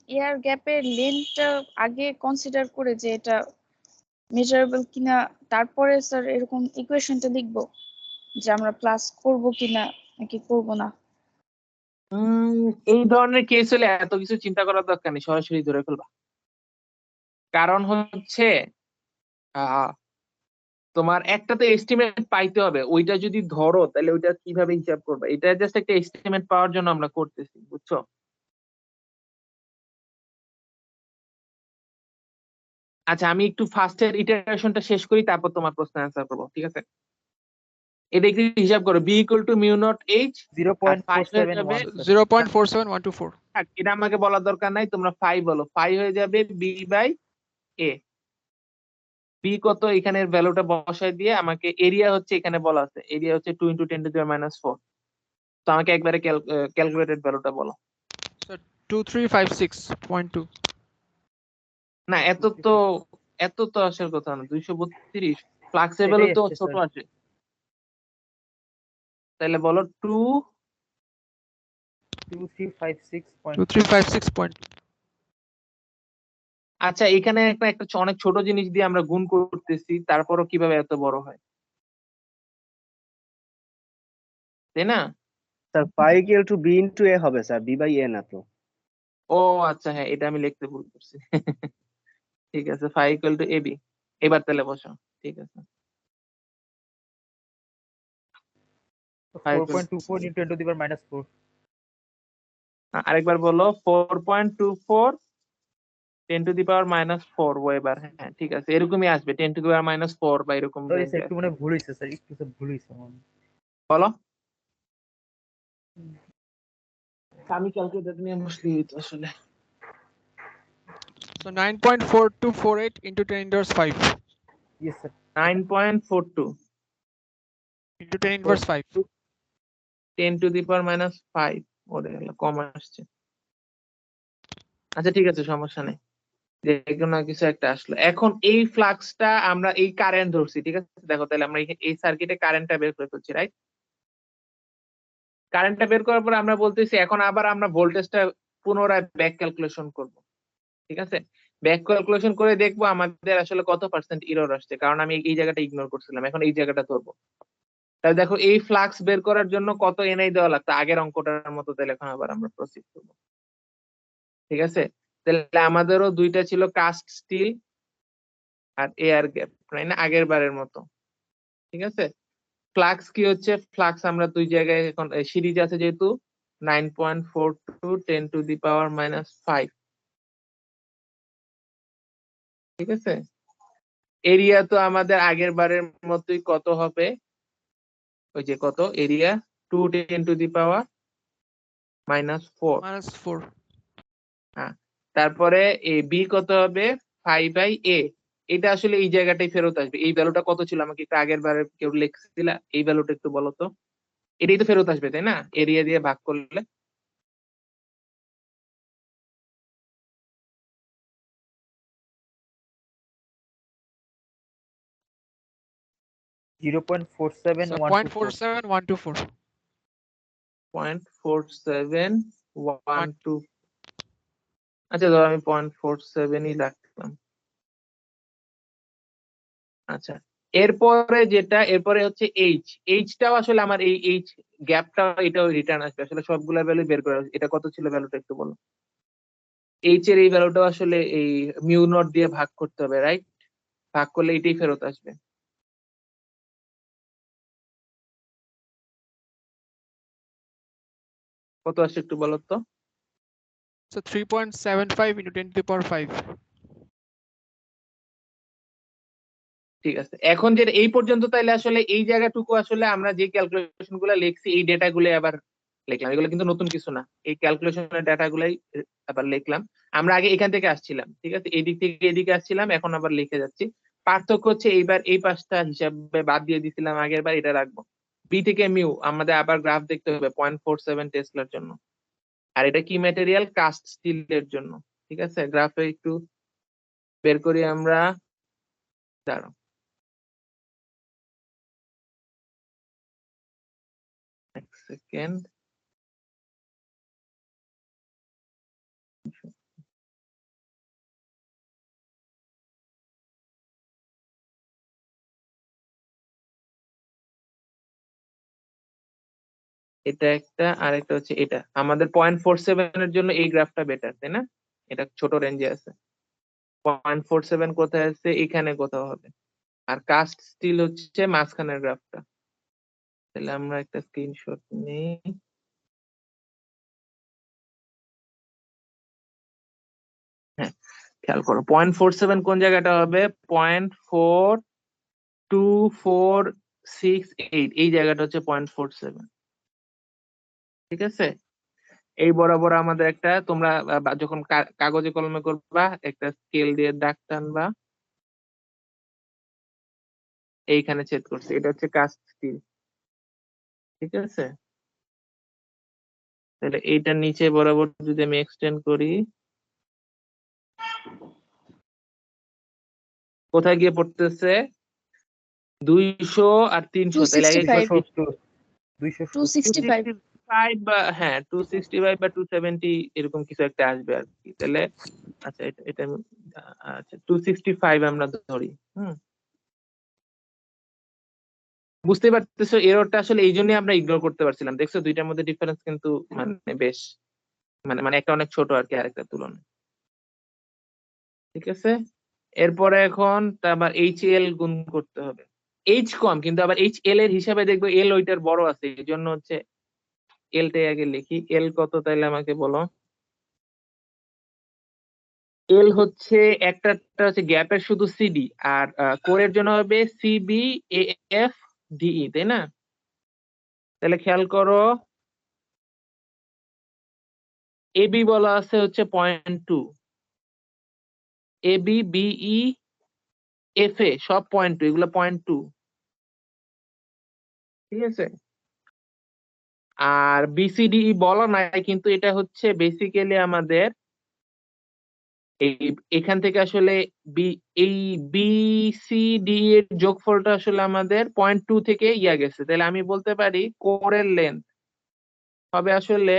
এয়ার গ্যাপের লেন্থটা আগে কনসিডার করে যে এটা মেজারেবল কিনা, তারপরে স্যার এরকম ইকুয়েশনটা লিখবো যে আমরা প্লাস করব কিনা নাকি করব না? এই ধরনের কেস হলে এত কিছু চিন্তা করার দরকার নেই, সরাসরি ধরে ফেলবা। কারণ হচ্ছে তোমার একটা তো এস্টিমেট পাইতে হবে, ওইটা যদি ধরো তাহলে ওইটা কিভাবে হিসাব করবে, এটা জাস্ট একটা এস্টিমেট পাওয়ার জন্য আমরা করতেছি, বুঝছো? আচ্ছা, আমি একটু ফার্স্টের ইটারেশনটা শেষ করি, তারপর তোমার প্রশ্ন অ্যান্সার করবো, ঠিক আছে? এটা একটু হিসাব করো, B equal to mu not H, 0.471 sir. 0.47124. এটা আমাকে বলার দরকার নাই, তোমরা 5 বলো, 5 হয়ে যাবে বি বাই এ। বি কত এখানের ভ্যালুটা বসাই দিয়ে, আমাকে এরিয়া হচ্ছে এখানে বলা আছে, এরিয়া হচ্ছে 2 × 10⁻⁴। তো আমাকে একবারে ক্যালকুলেটেড ভ্যালুটা বলো। So 2356.2. না, এত তো আসার কথা না, 232। ফ্লাক্সের ভ্যালু এটাই তো আসছে ছোট স্যার। আছে, তাহলে বলো 2356. 2356. আচ্ছা, এখানে একটা অনেক ছোট জিনিস দিয়ে আমরা গুণ করতেছি, তারপরও কিভাবে এত বড় হয়, তাই না? Sir phi equal to b into a হবে স্যার, b by a না তো। ও আচ্ছা, হ্যাঁ, এটা আমি লিখতে ভুল করছি। ঠিক আছে, ফাই ইকুয়াল টু এবি। এবার তাহলে বসো, ঠিক আছে। 4.24 into 10⁻⁴. আরেকবার বলো, 4.24 10⁻⁻⁴ ওয়েবার। হ্যাঁ, ঠিক আছে, এরকমই আসবে, 10⁻⁻⁴ বা এরকম সরি range স্যার, এ একটু আসবে। মনে হয় ভুল হয়েছে স্যার, একটু স্যার ভুল হয়েছে আমার। বলো। আমি ক্যালকুলেটর নিয়ে বসলি তো আসলে। So 9.4248 into 10⁻⁵. Yes sir. 9.42 Into 10⁻⁵. 10⁻⁵। ওরে আল্লাহ, কম আসছে। আচ্ছা, ঠিক আছে, সমস্যা নেই, যে কোনো কিছু একটা আসলো। এখন এই ফ্লাক্সটা আমরা এই কারেন্ট ধরছি, ঠিক আছে? দেখো, তাহলে আমরা এই সার্কিটে কারেন্টটা বের করে ফেলছি, রাইট? কারেন্টটা বের করার পর আমরা বলতেছি এখন আবার আমরা ভোল্টেজটা পুনরায় ব্যাক ক্যালকুলেশন করব, ঠিক আছে? ব্যাক ক্যালকুলেশন করে দেখবো আমাদের আসলে কত পার্সেন্ট এরর আসছে, কারণ আমি এই জায়গাটা ইগনোর করছিলাম, এখন এই জায়গাটা ধরবো। তাহলে দেখো, এই ফ্লাক্স বের করার জন্য কত এনআই দেওয়া লাগতো আগের অঙ্কটার মতো, তাহলে এখন আবার আমরা প্রসিড করবো, ঠিক আছে? তাহলে আমাদেরও দুইটা ছিল, কাস্ট স্টিল আর এয়ার গ্যাপ, তাই না, আগের বারের মতো, ঠিক আছে? ফ্লাক্স কি হচ্ছে? ফ্লাক্স আমরা দুই জায়গায় এখন সিরিজ আছে, যেহেতু 9.42 10⁻⁵, ঠিক আছে? এরিয়া তো আমাদের আগের বারের মতোই, কত হবে? ওই যে কত এরিয়া, 2 10⁻⁻⁴। -4. হ্যাঁ, তারপরে এ বি কত হবে? 5/a। এটা আসলে এই জায়গাটাই ফেরত আসবে। এই ভ্যালুটা কত ছিল আমাকে একটু আগের বারে কেউ লিখছিলা, এই ভ্যালুটা একটু বলো তো। এটাই তো ফেরত আসবে তাই না, এরিয়া দিয়ে ভাগ করলে। 0.47124 0.4712। আচ্ছা ধরো আমি 0.47ই রাখলাম। আচ্ছা এরপরে হচ্ছে এইচটাও আসলে আমার এই গ্যাপটাও এটাও রিটার্ন আসবে আসলে, সবগুলা ভ্যালু বের করা এটা কত ছিল ভ্যালুটা একটু বলো। এইচ এর এই ভ্যালুটাও আসলে এই মিউ নট দিয়ে ভাগ করতে হবে, রাইট? ভাগ করলে এটাই ফেরত আসবে। কত আসছে একটু বলো তো। So 3.75 into 10 to the power 5. ঠিক আছে, এখন যে এই পর্যন্ত তাইলে আসলে এই জায়গাটুকু আসলে আমরা যে ক্যালকুলেশন গুলো লিখছি এই ডেটা গুলো আবার লিখলাম, এগুলো কিন্তু নতুন কিছু না, এই ক্যালকুলেশনের ডাটা গুলাই আবার লিখলাম। আমরা আগে এখান থেকে আসছিলাম, ঠিক আছে, এই দিক থেকে এদিকে আসছিলাম, এখন আবার লিখে যাচ্ছি। পার্থক্য হচ্ছে এইবার এই পাঁচটা হিসাবে বাদ দিয়ে দিছিলাম আগের বার, এটা রাখবো। বি থেকে মিউ আমাদের আবার গ্রাফ দেখতে হবে 0.47 টেসলার জন্য, আর এটা কি ম্যাটেরিয়াল, কাস্ট স্টিলের জন্য। ঠিক আছে, গ্রাফে একটু বের করি আমরা, দাঁড়াও এক সেকেন্ড। এটা একটা, আর একটা হচ্ছে এটা আমাদের 0.47 এর জন্য এই গ্রাফটা বেটার তাই না, এটা ছোট রেঞ্জে আছে। 0.47 কোথায় আছে, এখানে কোথাও হবে। আর কাস্ট স্টিল হচ্ছে মাঝখানের গ্রাফটা। তাহলে আমরা একটা স্ক্রিনশট নিই। হ্যাঁ খেয়াল করো 0.47 কোন জায়গাটা হবে, 0.2468 এই জায়গাটা হচ্ছে 0.47। ঠিক আছে, এই বরাবর আমাদের একটা, তোমরা যখন কাগজে কলমে করবা একটা স্কেল দিয়ে দাগ টানবা, এইখানে ছেদ করছে, এটা হচ্ছে কাস্ট স্টিল। ঠিক আছে, তাহলে এইটার নিচে বরাবর যদি আমি এক্সটেন্ড করি, কোথায় গিয়ে পড়তেছে, 200 আর 300, তাহলে আগে 265 265 265 বা হ্যাঁ 265 বা 270 এরকম কিছু একটা আসবে আর কি। তাহলে আচ্ছা এটা আচ্ছা 265 আমরা ধরি। বুঝতে পারতেছো এররটা আসলে এই জন্যই আমরা ইগনোর করতে পারছিলাম, দেখছো দুইটার মধ্যে ডিফারেন্স কিন্তু মানে বেশ মানে একটা অনেক ছোট আর কি আরেকটার তুলনায়। ঠিক আছে, এরপরে এখন আবার এইচ এল গুণ করতে হবে। এইচ কম কিন্তু আবার এইচ এল এর হিসাবে দেখবো এল ওইটার বড় আছে, এই জন্য হচ্ছে এলটাই আগে লিখি। এল কত তাইলে আমাকে বলো। এল হচ্ছে একটা হচ্ছে গ্যাপের শুধু সিডি, আর কোরের জন্য হবে সিবি এফ ডিই তাই না। তাহলে খেয়াল করো এবি বলা আছে হচ্ছে 0.2, এবি বিই এফ এ সব 0.2, এগুলো 0.2। ঠিক আছে, আর বিসিডিই বলা নাই কিন্তু এটা হচ্ছে বেসিক্যালি আমাদের এই এখান থেকে আসলে এই বিসিডি এর যোগফলটা আসলে আমাদের 0.2 থেকে ইয়া গেছে, তাহলে আমি বলতে পারি কোরের লেন্থ হবে আসলে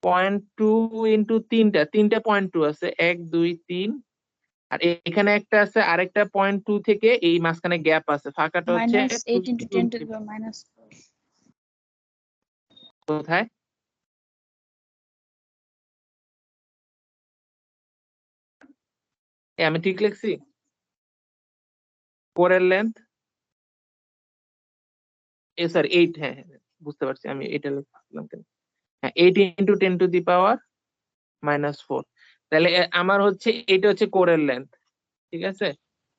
0.2 ইন্টু তিনটা 0.2 আছে, 1 2 3, আর এখানে একটা আছে আরেকটা 0.2 থেকে এই মাঝখানে গ্যাপ আছে, ফাঁকাটা হচ্ছে -8 into 10 to the power -4 কোথায়, আমি ঠিক লিখছি কোরের লেন্থ স্যার 8, হ্যাঁ হ্যাঁ বুঝতে পারছি, আমি এটা লিখলাম কেন, হ্যাঁ 8 ইন্টু 10 টু দি পাওয়ার -4। তাহলে আমার হচ্ছে এটা হচ্ছে কোরের লেন্থ। ঠিক আছে,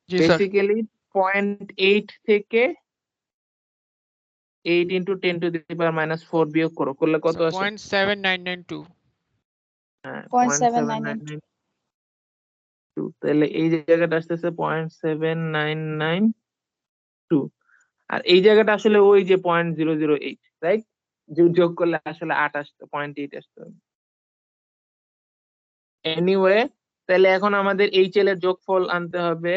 জি স্যার। বেসিক্যালি 0.8 থেকে 8 ইন্টু 10 টু দি পাওয়ার -4 বিয়োগ করলে কত আসে, 0.7992. হ্যাঁ 0.799 2 তাহলে এই জায়গাটা আসতেছে 0.7992 আর এই জায়গাটা আসলে ওই যে 0.008 রাইট যোগ করলে আসলে 8 আসতো 0.8 আসতো এনিওয়ে তাহলে এখন আমাদের এইচএল এর যোগফল আনতে হবে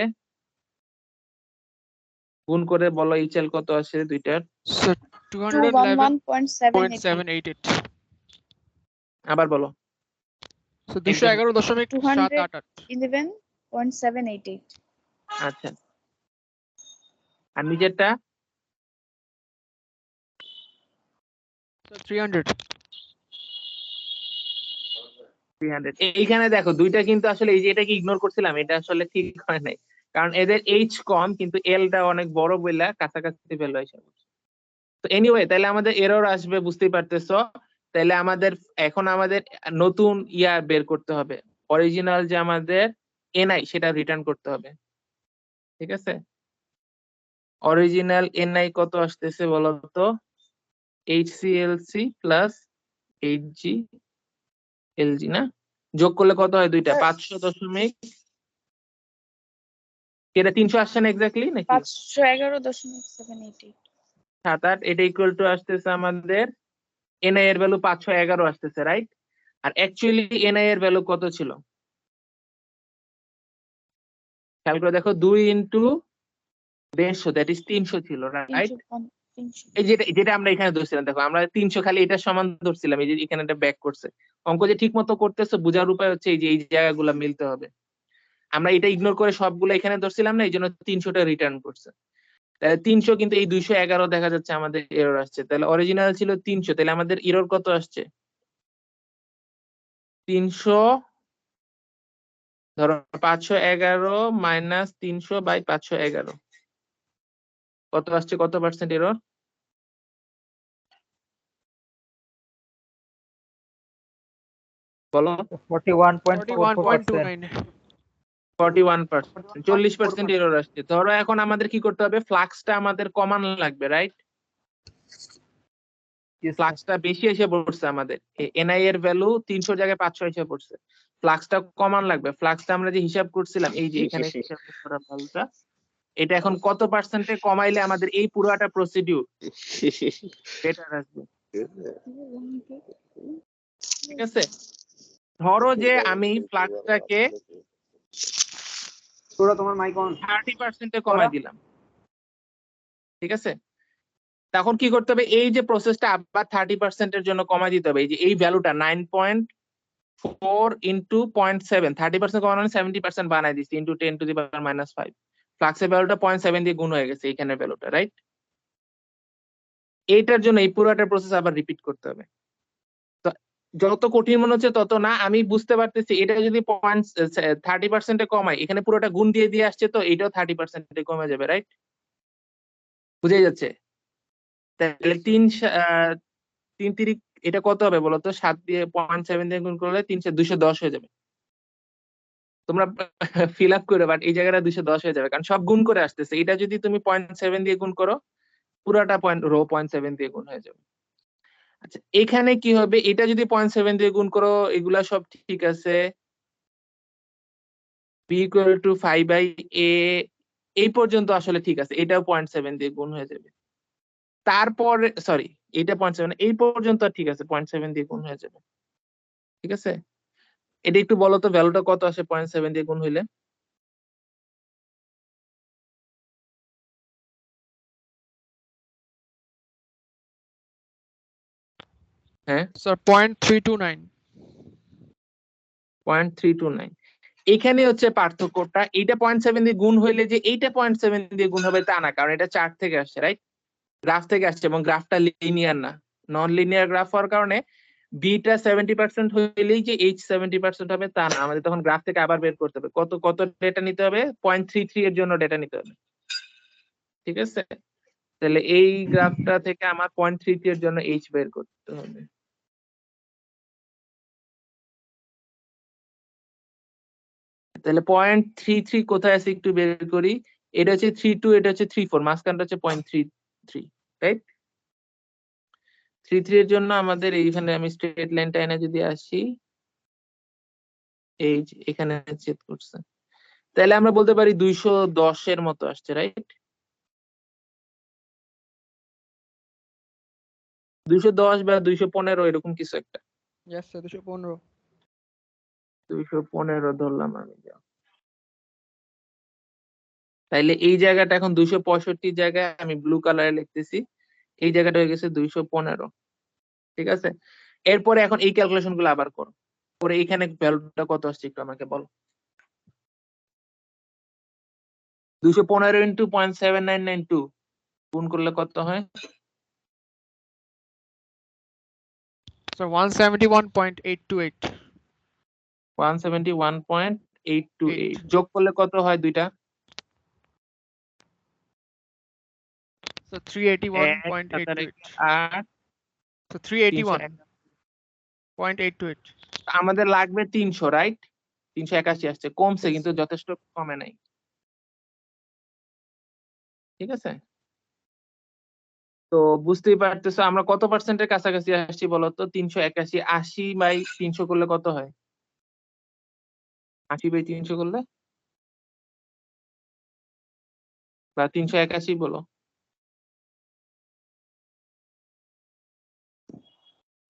গুণ করে বলো এইচএল কত আসে দুইটার স্যার 211.788 211.788 আবার বলো স্যার 211.788 211.788 আচ্ছা আর নিজেরটা স্যার 300 300 এইখানে দেখো দুইটা কিন্তু আসলে এই যে এটাকে ইগনোর করছিলাম এটা আসলে ঠিক হয় নাই কারণ এদের এইচ কম কিন্তু এলটা অনেক বড় বইলা কাছাকাছি ভ্যালু আসে তো এনিওয়ে তাহলে আমাদের এরর আসবে বুঝতেই পারতেছো তাহলে আমাদের এখন আমাদের নতুন ইয়া বের করতে হবে অরিজিনাল যে আমাদের এনআই সেটা রিটার্ন করতে হবে ঠিক আছে অরিজিনাল এনআই কত আসতেছে বলো তো এইচসিএলসি প্লাস এইচজি এলজি না যোগ করলে কত হয় দুইটা 500 এটা 300 আসছে না এক্স্যাক্টলি নাকি 511.788 7 8 এটা ইকুয়াল টু আসতেছে আমাদের এনআই এর ভ্যালু 511 আসতেছে রাইট আর অ্যাকচুয়ালি এনআই এর ভ্যালু কত ছিল খেয়াল করে দেখো 2 ইন্টু 150 দ্যাট ইজ 300 ছিল রাইট 300 এই যেটা আমরা এখানে ধরছিলাম দেখো আমরা 300 খালি এটা সমান ধরছিলাম এই যে এখানে এটা ব্যাক করছে অঙ্ক যে ঠিক মতো করতেছে বোঝার উপায় হচ্ছে এই যে এই জায়গাগুলো মিলতে হবে আমরা এটা ইগনোর করে সবগুলো এখানে ধরছিলাম না এই জন্য 300টা রিটার্ন করছে তাহলে 300 কিন্তু এই 211 দেখা যাচ্ছে আমাদের এরর আসছে তাহলে অরিজিনাল ছিল 300 তাহলে আমাদের এরর কত আসছে 300 ধরো 511 মাইনাস 300 বাই 511 কত আসছে কত পার্সেন্ট এরর বলো 41.44%। 41.29 40% এরর আসছে ধরো এখন আমাদের কি করতে হবে ফ্লাক্সটা আমাদের কমানো লাগবে রাইট Yes, sir. ফ্লাক্সটা বেশি এসে পড়ছে আমাদের এনআই এর ভ্যালু 300 জায়গায় 500 এসে পড়ছে ফ্লাক্সটা কমান লাগবে ফ্লাক্সটা আমরা যে হিসাব করছিলাম এই যে এখানে হিসাব করা ভ্যালুটা এটা এখন কত পার্সেন্টে কমাইলে আমাদের এই পুরোটা প্রসিডিউর বেটার আসবে ঠিক আছে ধরো যে আমি ফ্লাক্সটাকে 30% কমাই দিলাম ঠিক আছে তখন কি করতে হবে এই যে প্রসেসটা আবার 30% এর জন্য কমাই দিতে হবে এই যে এই ভ্যালুটা 9.4 ইন্টু 0.7 30% কমানো মানে 70% বানাই দিচ্ছি ইন্টু 10 টু দি পাওয়ার -5 ফ্লাক্সের ভ্যালুটা 0.7 দিয়ে গুণ হয়ে গেছে এখানে ভ্যালুটা রাইট এইটার জন্য এই পুরোটা প্রসেস আবার রিপিট করতে হবে তো যত কঠিন মনে হচ্ছে তত না আমি বুঝতে পারতেছি এটা যদি 30% কমাই এখানে পুরোটা গুণ দিয়ে দিয়ে আসছে তো এটাও 30% কমে যাবে রাইট বুঝে যাচ্ছে তাহলে 3 তিরিক এটা কত হবে বলতো 7 দিয়ে 0.7 দিয়ে গুণ করলে 210 হয়ে যাবে তোমরা ফিল আপ করে বাট এই জায়গাটা 210 হয়ে যাবে কারণ সব গুণ করে আসতেছে এটা যদি তুমি 0.7 দিয়ে গুণ করো পুরাটা রো 0.7 দিয়ে গুণ হয়ে যাবে আচ্ছা এখানে কি হবে এটা যদি 0.7 দিয়ে গুণ করো এগুলা সব ঠিক আছে b ইকুয়াল টু 5/a এই পর্যন্ত আসলে ঠিক আছে এটাও 0.7 দিয়ে গুণ হয়ে যাবে তারপরে সরি এটা 0.7 এই পর্যন্ত ঠিক আছে 0.7 দিয়ে গুণ হয়ে যাবে ঠিক আছে এটা একটু বলো তো ভ্যালুটা কত আসে 0.7 দিয়ে গুণ হইলে হ্যাঁ স্যার 0.329 0.329 এখানে হচ্ছে পার্থক্যটা এইটা 0.7 দিয়ে গুণ হইলে যে এইটা 0.7 দিয়ে গুণ হবে তা না কারণ এটা চার্ট থেকে আসছে রাইট গ্রাফ থেকে আসছে এবং গ্রাফটা লিনিয়ার না নন লিনিয়ার গ্রাফ হওয়ার কারণে বিটা 70% হইলেই যে এইচ 70% হবে তা না আমাদের তখন গ্রাফ থেকে আবার বের করতে হবে কত কত ডেটা নিতে হবে 0.33 এর জন্য ডেটা নিতে হবে ঠিক আছে তাহলে এই গ্রাফটা থেকে আমার 0.33 এর জন্য এইচ বের করতে হবে তাহলে 0.33 কোথায় আছে একটু বের করি এটা হচ্ছে 32 এটা হচ্ছে 34 মাঝখানটা হচ্ছে 0.33 রাইট 33 এর জন্য আমাদের এইখানে আমি স্ট্রেট লাইনটা এনে যদি আসি এই যে এখানে ছেদ করছে তাহলে আমরা বলতে পারি 210 মতো আসছে, রাইট? 210 বা 215 এরকম কিছু একটা। Yes sir 215। 215 ধরলাম আমি। তাইলে এই জায়গাটা এখন 265 জায়গায় আমি ব্লু কালারে লিখতেছি, এই জায়গাটা হয়ে গেছে 215। ঠিক আছে, এরপরে এখন এই ক্যালকুলেশন গুলো আবার করো, পরে এখানে ভ্যালুটা কত আসছে একটু আমাকে বলো। 215 ইন্টু 0.7992 গুণ করলে কত হয়? স্যার 171.828। 171.828 যোগ করলে কত হয় দুইটা? স্যার 381.828। 8 So 381.828। আমাদের লাগবে 300, রাইট? 381 আসছে, কমছে কিন্তু যথেষ্ট কমে নাই। ঠিক আছে, তো বুঝতেই পারতেছো আমরা কত পার্সেন্টের কাছাকাছি আসছি বলো তো? 381, 80/300 করলে কত হয়? 80/300 করলে, বা 381 বলো।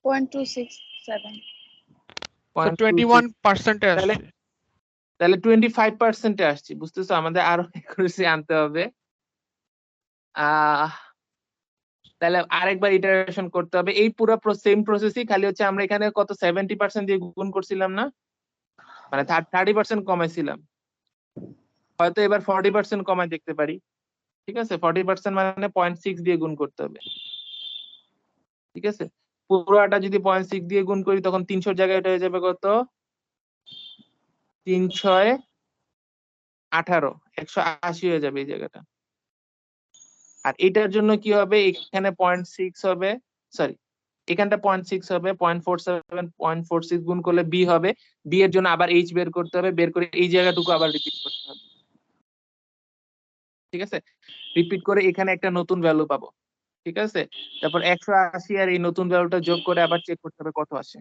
0.267। স্যার 0.26 21% এ তাহলে আসছে। তাহলে 25% এ আসছি, বুঝতেছো? আমাদের আরো accuracy আনতে হবে। তাহলে আরেকবার ইটারেশন করতে হবে, এই পুরো সেম প্রসেসই, খালি হচ্ছে আমরা এখানে কত 70% দিয়ে গুণ করছিলাম না, মানে 30% কমাইছিলাম, হয়তো এবার 40% কমাই দেখতে পারি। ঠিক আছে, 40% মানে 0.6 দিয়ে গুণ করতে হবে। ঠিক আছে, পুরোটা যদি 0.6 দিয়ে গুণ করি তখন 300 জায়গায় এটা হয়ে যাবে কত? 318, 180 হয়ে যাবে এই জায়গাটা। আর এটার জন্য কি হবে? এখানে 0.6 হবে, সরি এখানটা 0.6 হবে, 0.47, 0.46 গুণ করলে বি হবে, বি এর জন্য আবার এইচ বের করতে হবে, বের করে এই জায়গাটুকু আবার রিপিট করতে হবে। ঠিক আছে, রিপিট করে এখানে একটা নতুন ভ্যালু পাবো। ঠিক আছে, তারপর 180 আর এই নতুন ভ্যালুটা যোগ করে আবার চেক করতে হবে কত আসে,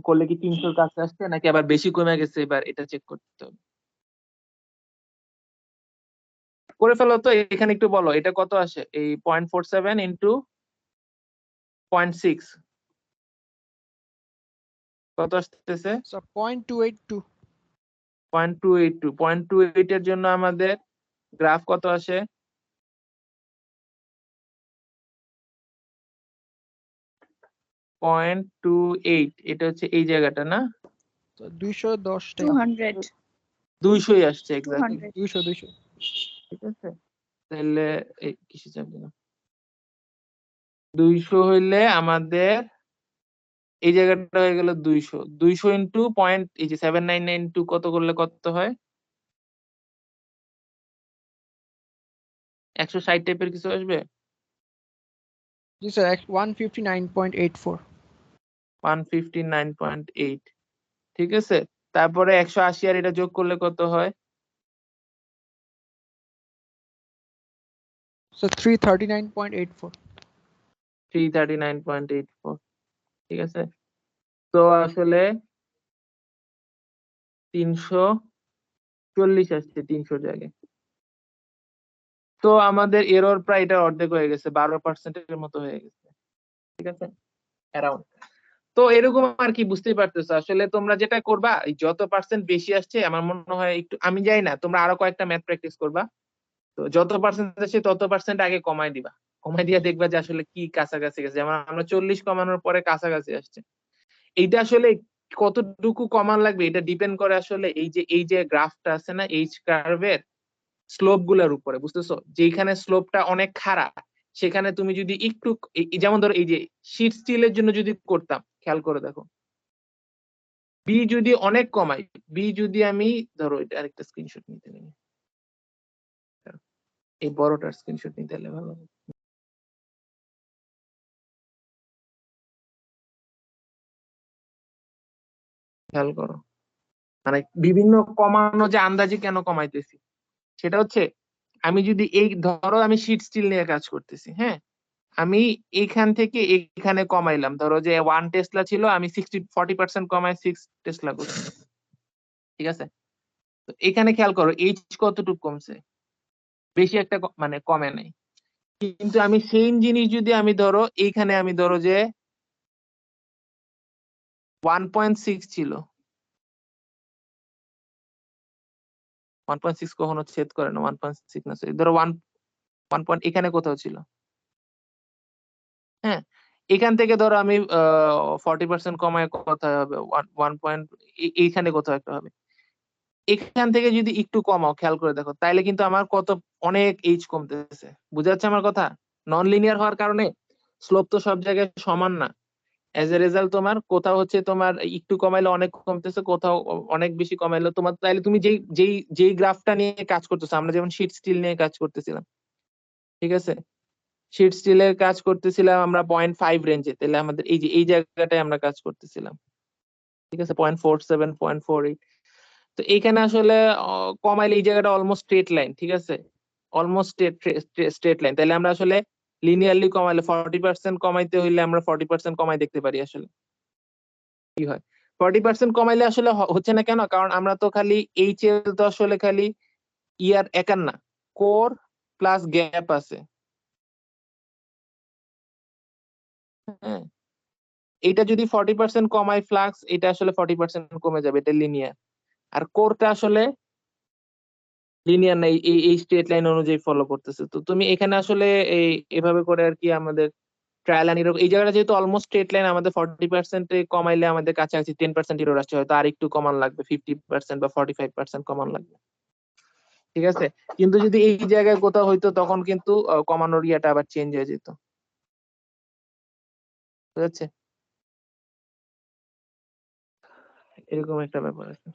করলে কি 300 কাছে আসছে নাকি আবার বেশি কমে গেছে, এবার এটা চেক করতে হবে। করে ফেলো তো, এখানে একটু বলো এটা কত আসে, এই 0.47 ইন্টু 0.6 কত আসতেছে? স্যার 0.282। 0.282, 0.28 এর জন্য আমাদের গ্রাফ কত আসে? 0.28, এটা হচ্ছে এই জায়গাটা না? স্যার 210 টাকা। 200। 200 আসছে এক্স্যাক্টলি। 200। 200। ঠিক আছে, তাহলে এই কিসে যাবে না, 200 হইলে আমাদের এই জায়গাটা হয়ে গেল 200, 200 ইন্টু পয়েন্ট এই যে 7992 কত করলে কত হয়? 160 টাইপের কিছু আসবে? জি স্যার 159.84। 159.8। ঠিক আছে, তারপরে 180 আর এটা যোগ করলে কত হয়? স্যার 339.84। 339.84। ঠিক আছে, তো আসলে 340 আসছে 300 জায়গায়। তো আমাদের এরর প্রায় এটা অর্ধেক হয়ে গেছে, 12% মতো হয়ে গেছে। ঠিক আছে, অ্যারাউন্ড। তো এরকম আর কি, বুঝতেই পারতেছো আসলে তোমরা যেটা করবা, এই যত পার্সেন্ট বেশি আসছে আমার মনে হয় একটু, আমি জানি না, তোমরা আরো কয়েকটা ম্যাথ প্র্যাকটিস করবা, তো যত পার্সেন্ট আসছে তত পার্সেন্ট আগে কমাই দিবা, কমাই দিয়ে দেখবা যে আসলে কি কাছাকাছি গেছে। যেমন আমরা 40 কমানোর পরে কাছাকাছি আসছে, এইটা আসলে কতটুকু কমান লাগবে এটা ডিপেন্ড করে আসলে এই যে গ্রাফটা আছে না, এইচ কার্ভের স্লোপ গুলার উপরে, বুঝতেছো? যেখানে স্লোপটা অনেক খারাপ সেখানে তুমি যদি একটু যেমন ধরো এই যে শীট স্টিলের জন্য যদি করতাম, খেয়াল করে দেখো, বি যদি অনেক কমাই, বি যদি আমি ধরো এটা আরেকটা স্ক্রিনশট নিতে নিই, এই বড়টার স্ক্রিনশট নিতে হলে ভালো হবে। খেয়াল করো, মানে বিভিন্ন কমানো যে আন্দাজে কেন কমাইতেছি সেটা হচ্ছে, আমি যদি এই ধরো আমি শীট স্টিল নিয়ে কাজ করতেছি, হ্যাঁ, আমি এইখান থেকে এইখানে কমাইলাম, ধরো যে 1 টেসলা ছিল, আমি 40% কমায় 6 টেসলা করছি। ঠিক আছে, তো এখানে খেয়াল করো এইচ কতটুকু কমছে, বেশি একটা মানে কমে নাই। কিন্তু আমি সেম জিনিস যদি আমি ধরো এইখানে আমি ধরো যে 1.6 ছিল, 1.6 কখনো ছেদ করে না, 1.6 না sorry, ধরো 1 পয়েন্ট এখানে কোথাও ছিল। হ্যাঁ, এখান থেকে ধরো আমি 40% কমায় কোথায় হবে 1 পয়েন্ট, এইখানে কোথাও একটা হবে। এখান থেকে যদি একটু কমাও খেয়াল করে দেখো, তাইলে কিন্তু আমার কত অনেক এইচ কমতেছে। বুঝা যাচ্ছে আমার কথা? নন লিনিয়ার হওয়ার কারণে স্লোপ তো সব জায়গায় সমান না। এজ এ রেজাল্ট তোমার কোথাও হচ্ছে তোমার একটু কমাইলে অনেক কমতেছে, কোথাও অনেক বেশি কমাইলে তোমার, তাইলে তুমি যেই যেই যেই গ্রাফটা নিয়ে কাজ করতেছো, আমরা যেমন শীট স্টিল নিয়ে কাজ করতেছিলাম, ঠিক আছে, শীট স্টিলের কাজ করতেছিলাম আমরা 0.5 রেঞ্জে, তাহলে আমাদের এই যে এই জায়গাটায় আমরা কাজ করতেছিলাম, ঠিক আছে, 0.47 0.48। তো এইখানে আসলে কমাইলে এই জায়গাটা অলমোস্ট স্ট্রেট লাইন, ঠিক আছে, অলমোস্ট স্ট্রেট লাইন। তাহলে আমরা আসলে লিনিয়ারলি কমাইলে 40% কমাইতে হইলে আমরা 40% কমাই দেখতে পারি আসলে কি হয়। 40% কমাইলে আসলে হচ্ছে না কেন, কারণ আমরা তো খালি এইচ এল তো আসলে খালি ইয়ার একার না, কোর প্লাস গ্যাপ আছে। হ্যাঁ, এটা যদি 40% কমাই ফ্লাক্স, এটা আসলে 40% কমে যাবে, এটা লিনিয়ার। আর কোরটা আসলে লিনিয়ার না, এই স্ট্রেট লাইন অনুযায়ী ফলো করতেছে। তো তুমি এখানে আসলে এই এভাবে করে আর কি আমাদের ট্রায়াল এন্ড এরর, এই জায়গাটা যেহেতু অলমোস্ট স্ট্রেট লাইন, আমাদের 40% কমাইলে আমাদের কাছাকাছি 10% এরর আসছে, হয়তো আর একটু কমান লাগবে, 50% বা 45% কমান লাগবে, ঠিক আছে। কিন্তু যদি এই জায়গায় কোথাও হইতো তখন কিন্তু কমানোর ইয়াটা আবার চেঞ্জ হয়ে যেত, বুঝাচ্ছে, এরকম একটা ব্যাপার আছে।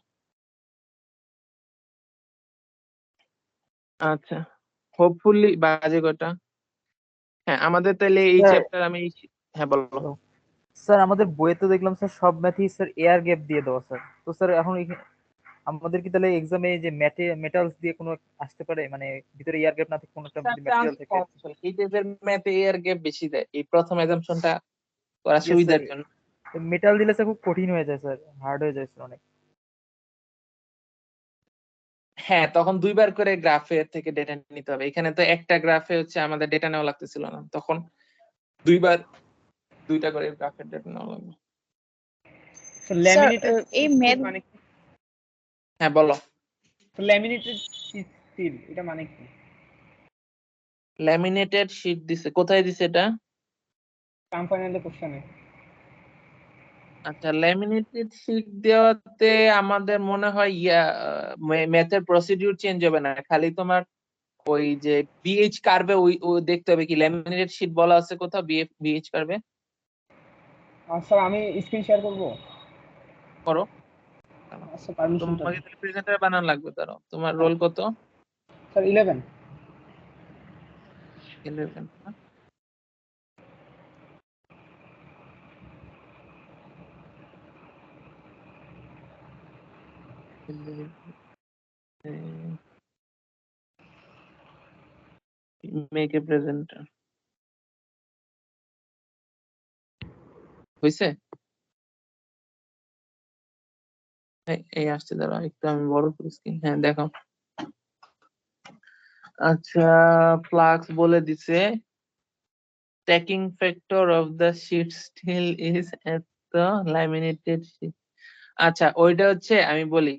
আচ্ছা, হোপফুলি বাজে কটা? হ্যাঁ, আমাদের তাহলে এই স্যার চ্যাপ্টার আমি হ্যাঁ বলো। স্যার আমাদের বইয়ে তো দেখলাম স্যার সব ম্যাথই স্যার এয়ার গ্যাপ দিয়ে দেওয়া স্যার। তো স্যার এখন আমাদের কি তাহলে এক্সামে যে মেটালস দিয়ে কোনো আসতে পারে, মানে ভিতরে এয়ার গ্যাপ না থাকে কোনো একটা ম্যাটেরিয়াল থেকে? এই টাইপের ম্যাথে এর গ্যাপ বেশি দেয়, এই প্রথম অ্যাজাম্পশনটা করা Yes, সুবিধার sir. জন্য। মেটাল দিলে স্যার খুব কঠিন হয়ে যায় স্যার, হার্ড হয়ে যায় স্যার অনেক। হ্যাঁ, তখন দুইবার করে গ্রাফের থেকে ডেটা নিতে হবে। এখানে তো একটা গ্রাফে হচ্ছে আমাদের ডেটা নেওয়া লাগতেছিল না, তখন দুইটা করে গ্রাফের ডেটা নেওয়া লাগবে। স্যার ল্যামিনেটেড এই শীট ম্যাথ মানে কি? হ্যাঁ বলো। ল্যামিনেটেড শীট স্টিল এটা মানে কি? ল্যামিনেটেড শীট দিছে, কোথায় দিছে এটা? কম্পাইলারে কোশ্চেনে। আচ্ছা, ল্যামিনেটেড শীট দেওয়াতে আমাদের মনে হয় ম্যাথের প্রসিডিউর চেঞ্জ হবে না, খালি তোমার ওই যে বিএইচ কার্ভে ওই দেখতে হবে কি ল্যামিনেটেড শীট বলা আছে কোথাও বিএইচ কার্ভে। স্যার আমি স্ক্রিন শেয়ার করব। করো। আচ্ছা পারমিশনটা তোমাকে তাহলে প্রেজেন্টার বানানো লাগবে, তারও তোমার হ্যাঁ রোল কত? স্যার 11। 11 না? মেক এ প্রেজেন্টার হইছে? এই আসছে, দাঁড়া একটু আমি বড় করে স্ক্রিন, হ্যাঁ দেখো। আচ্ছা, ফ্লাক্স বলে দিছে stacking factor of the sheet steel is at the laminated sheet। আচ্ছা, ওইটা হচ্ছে আমি বলি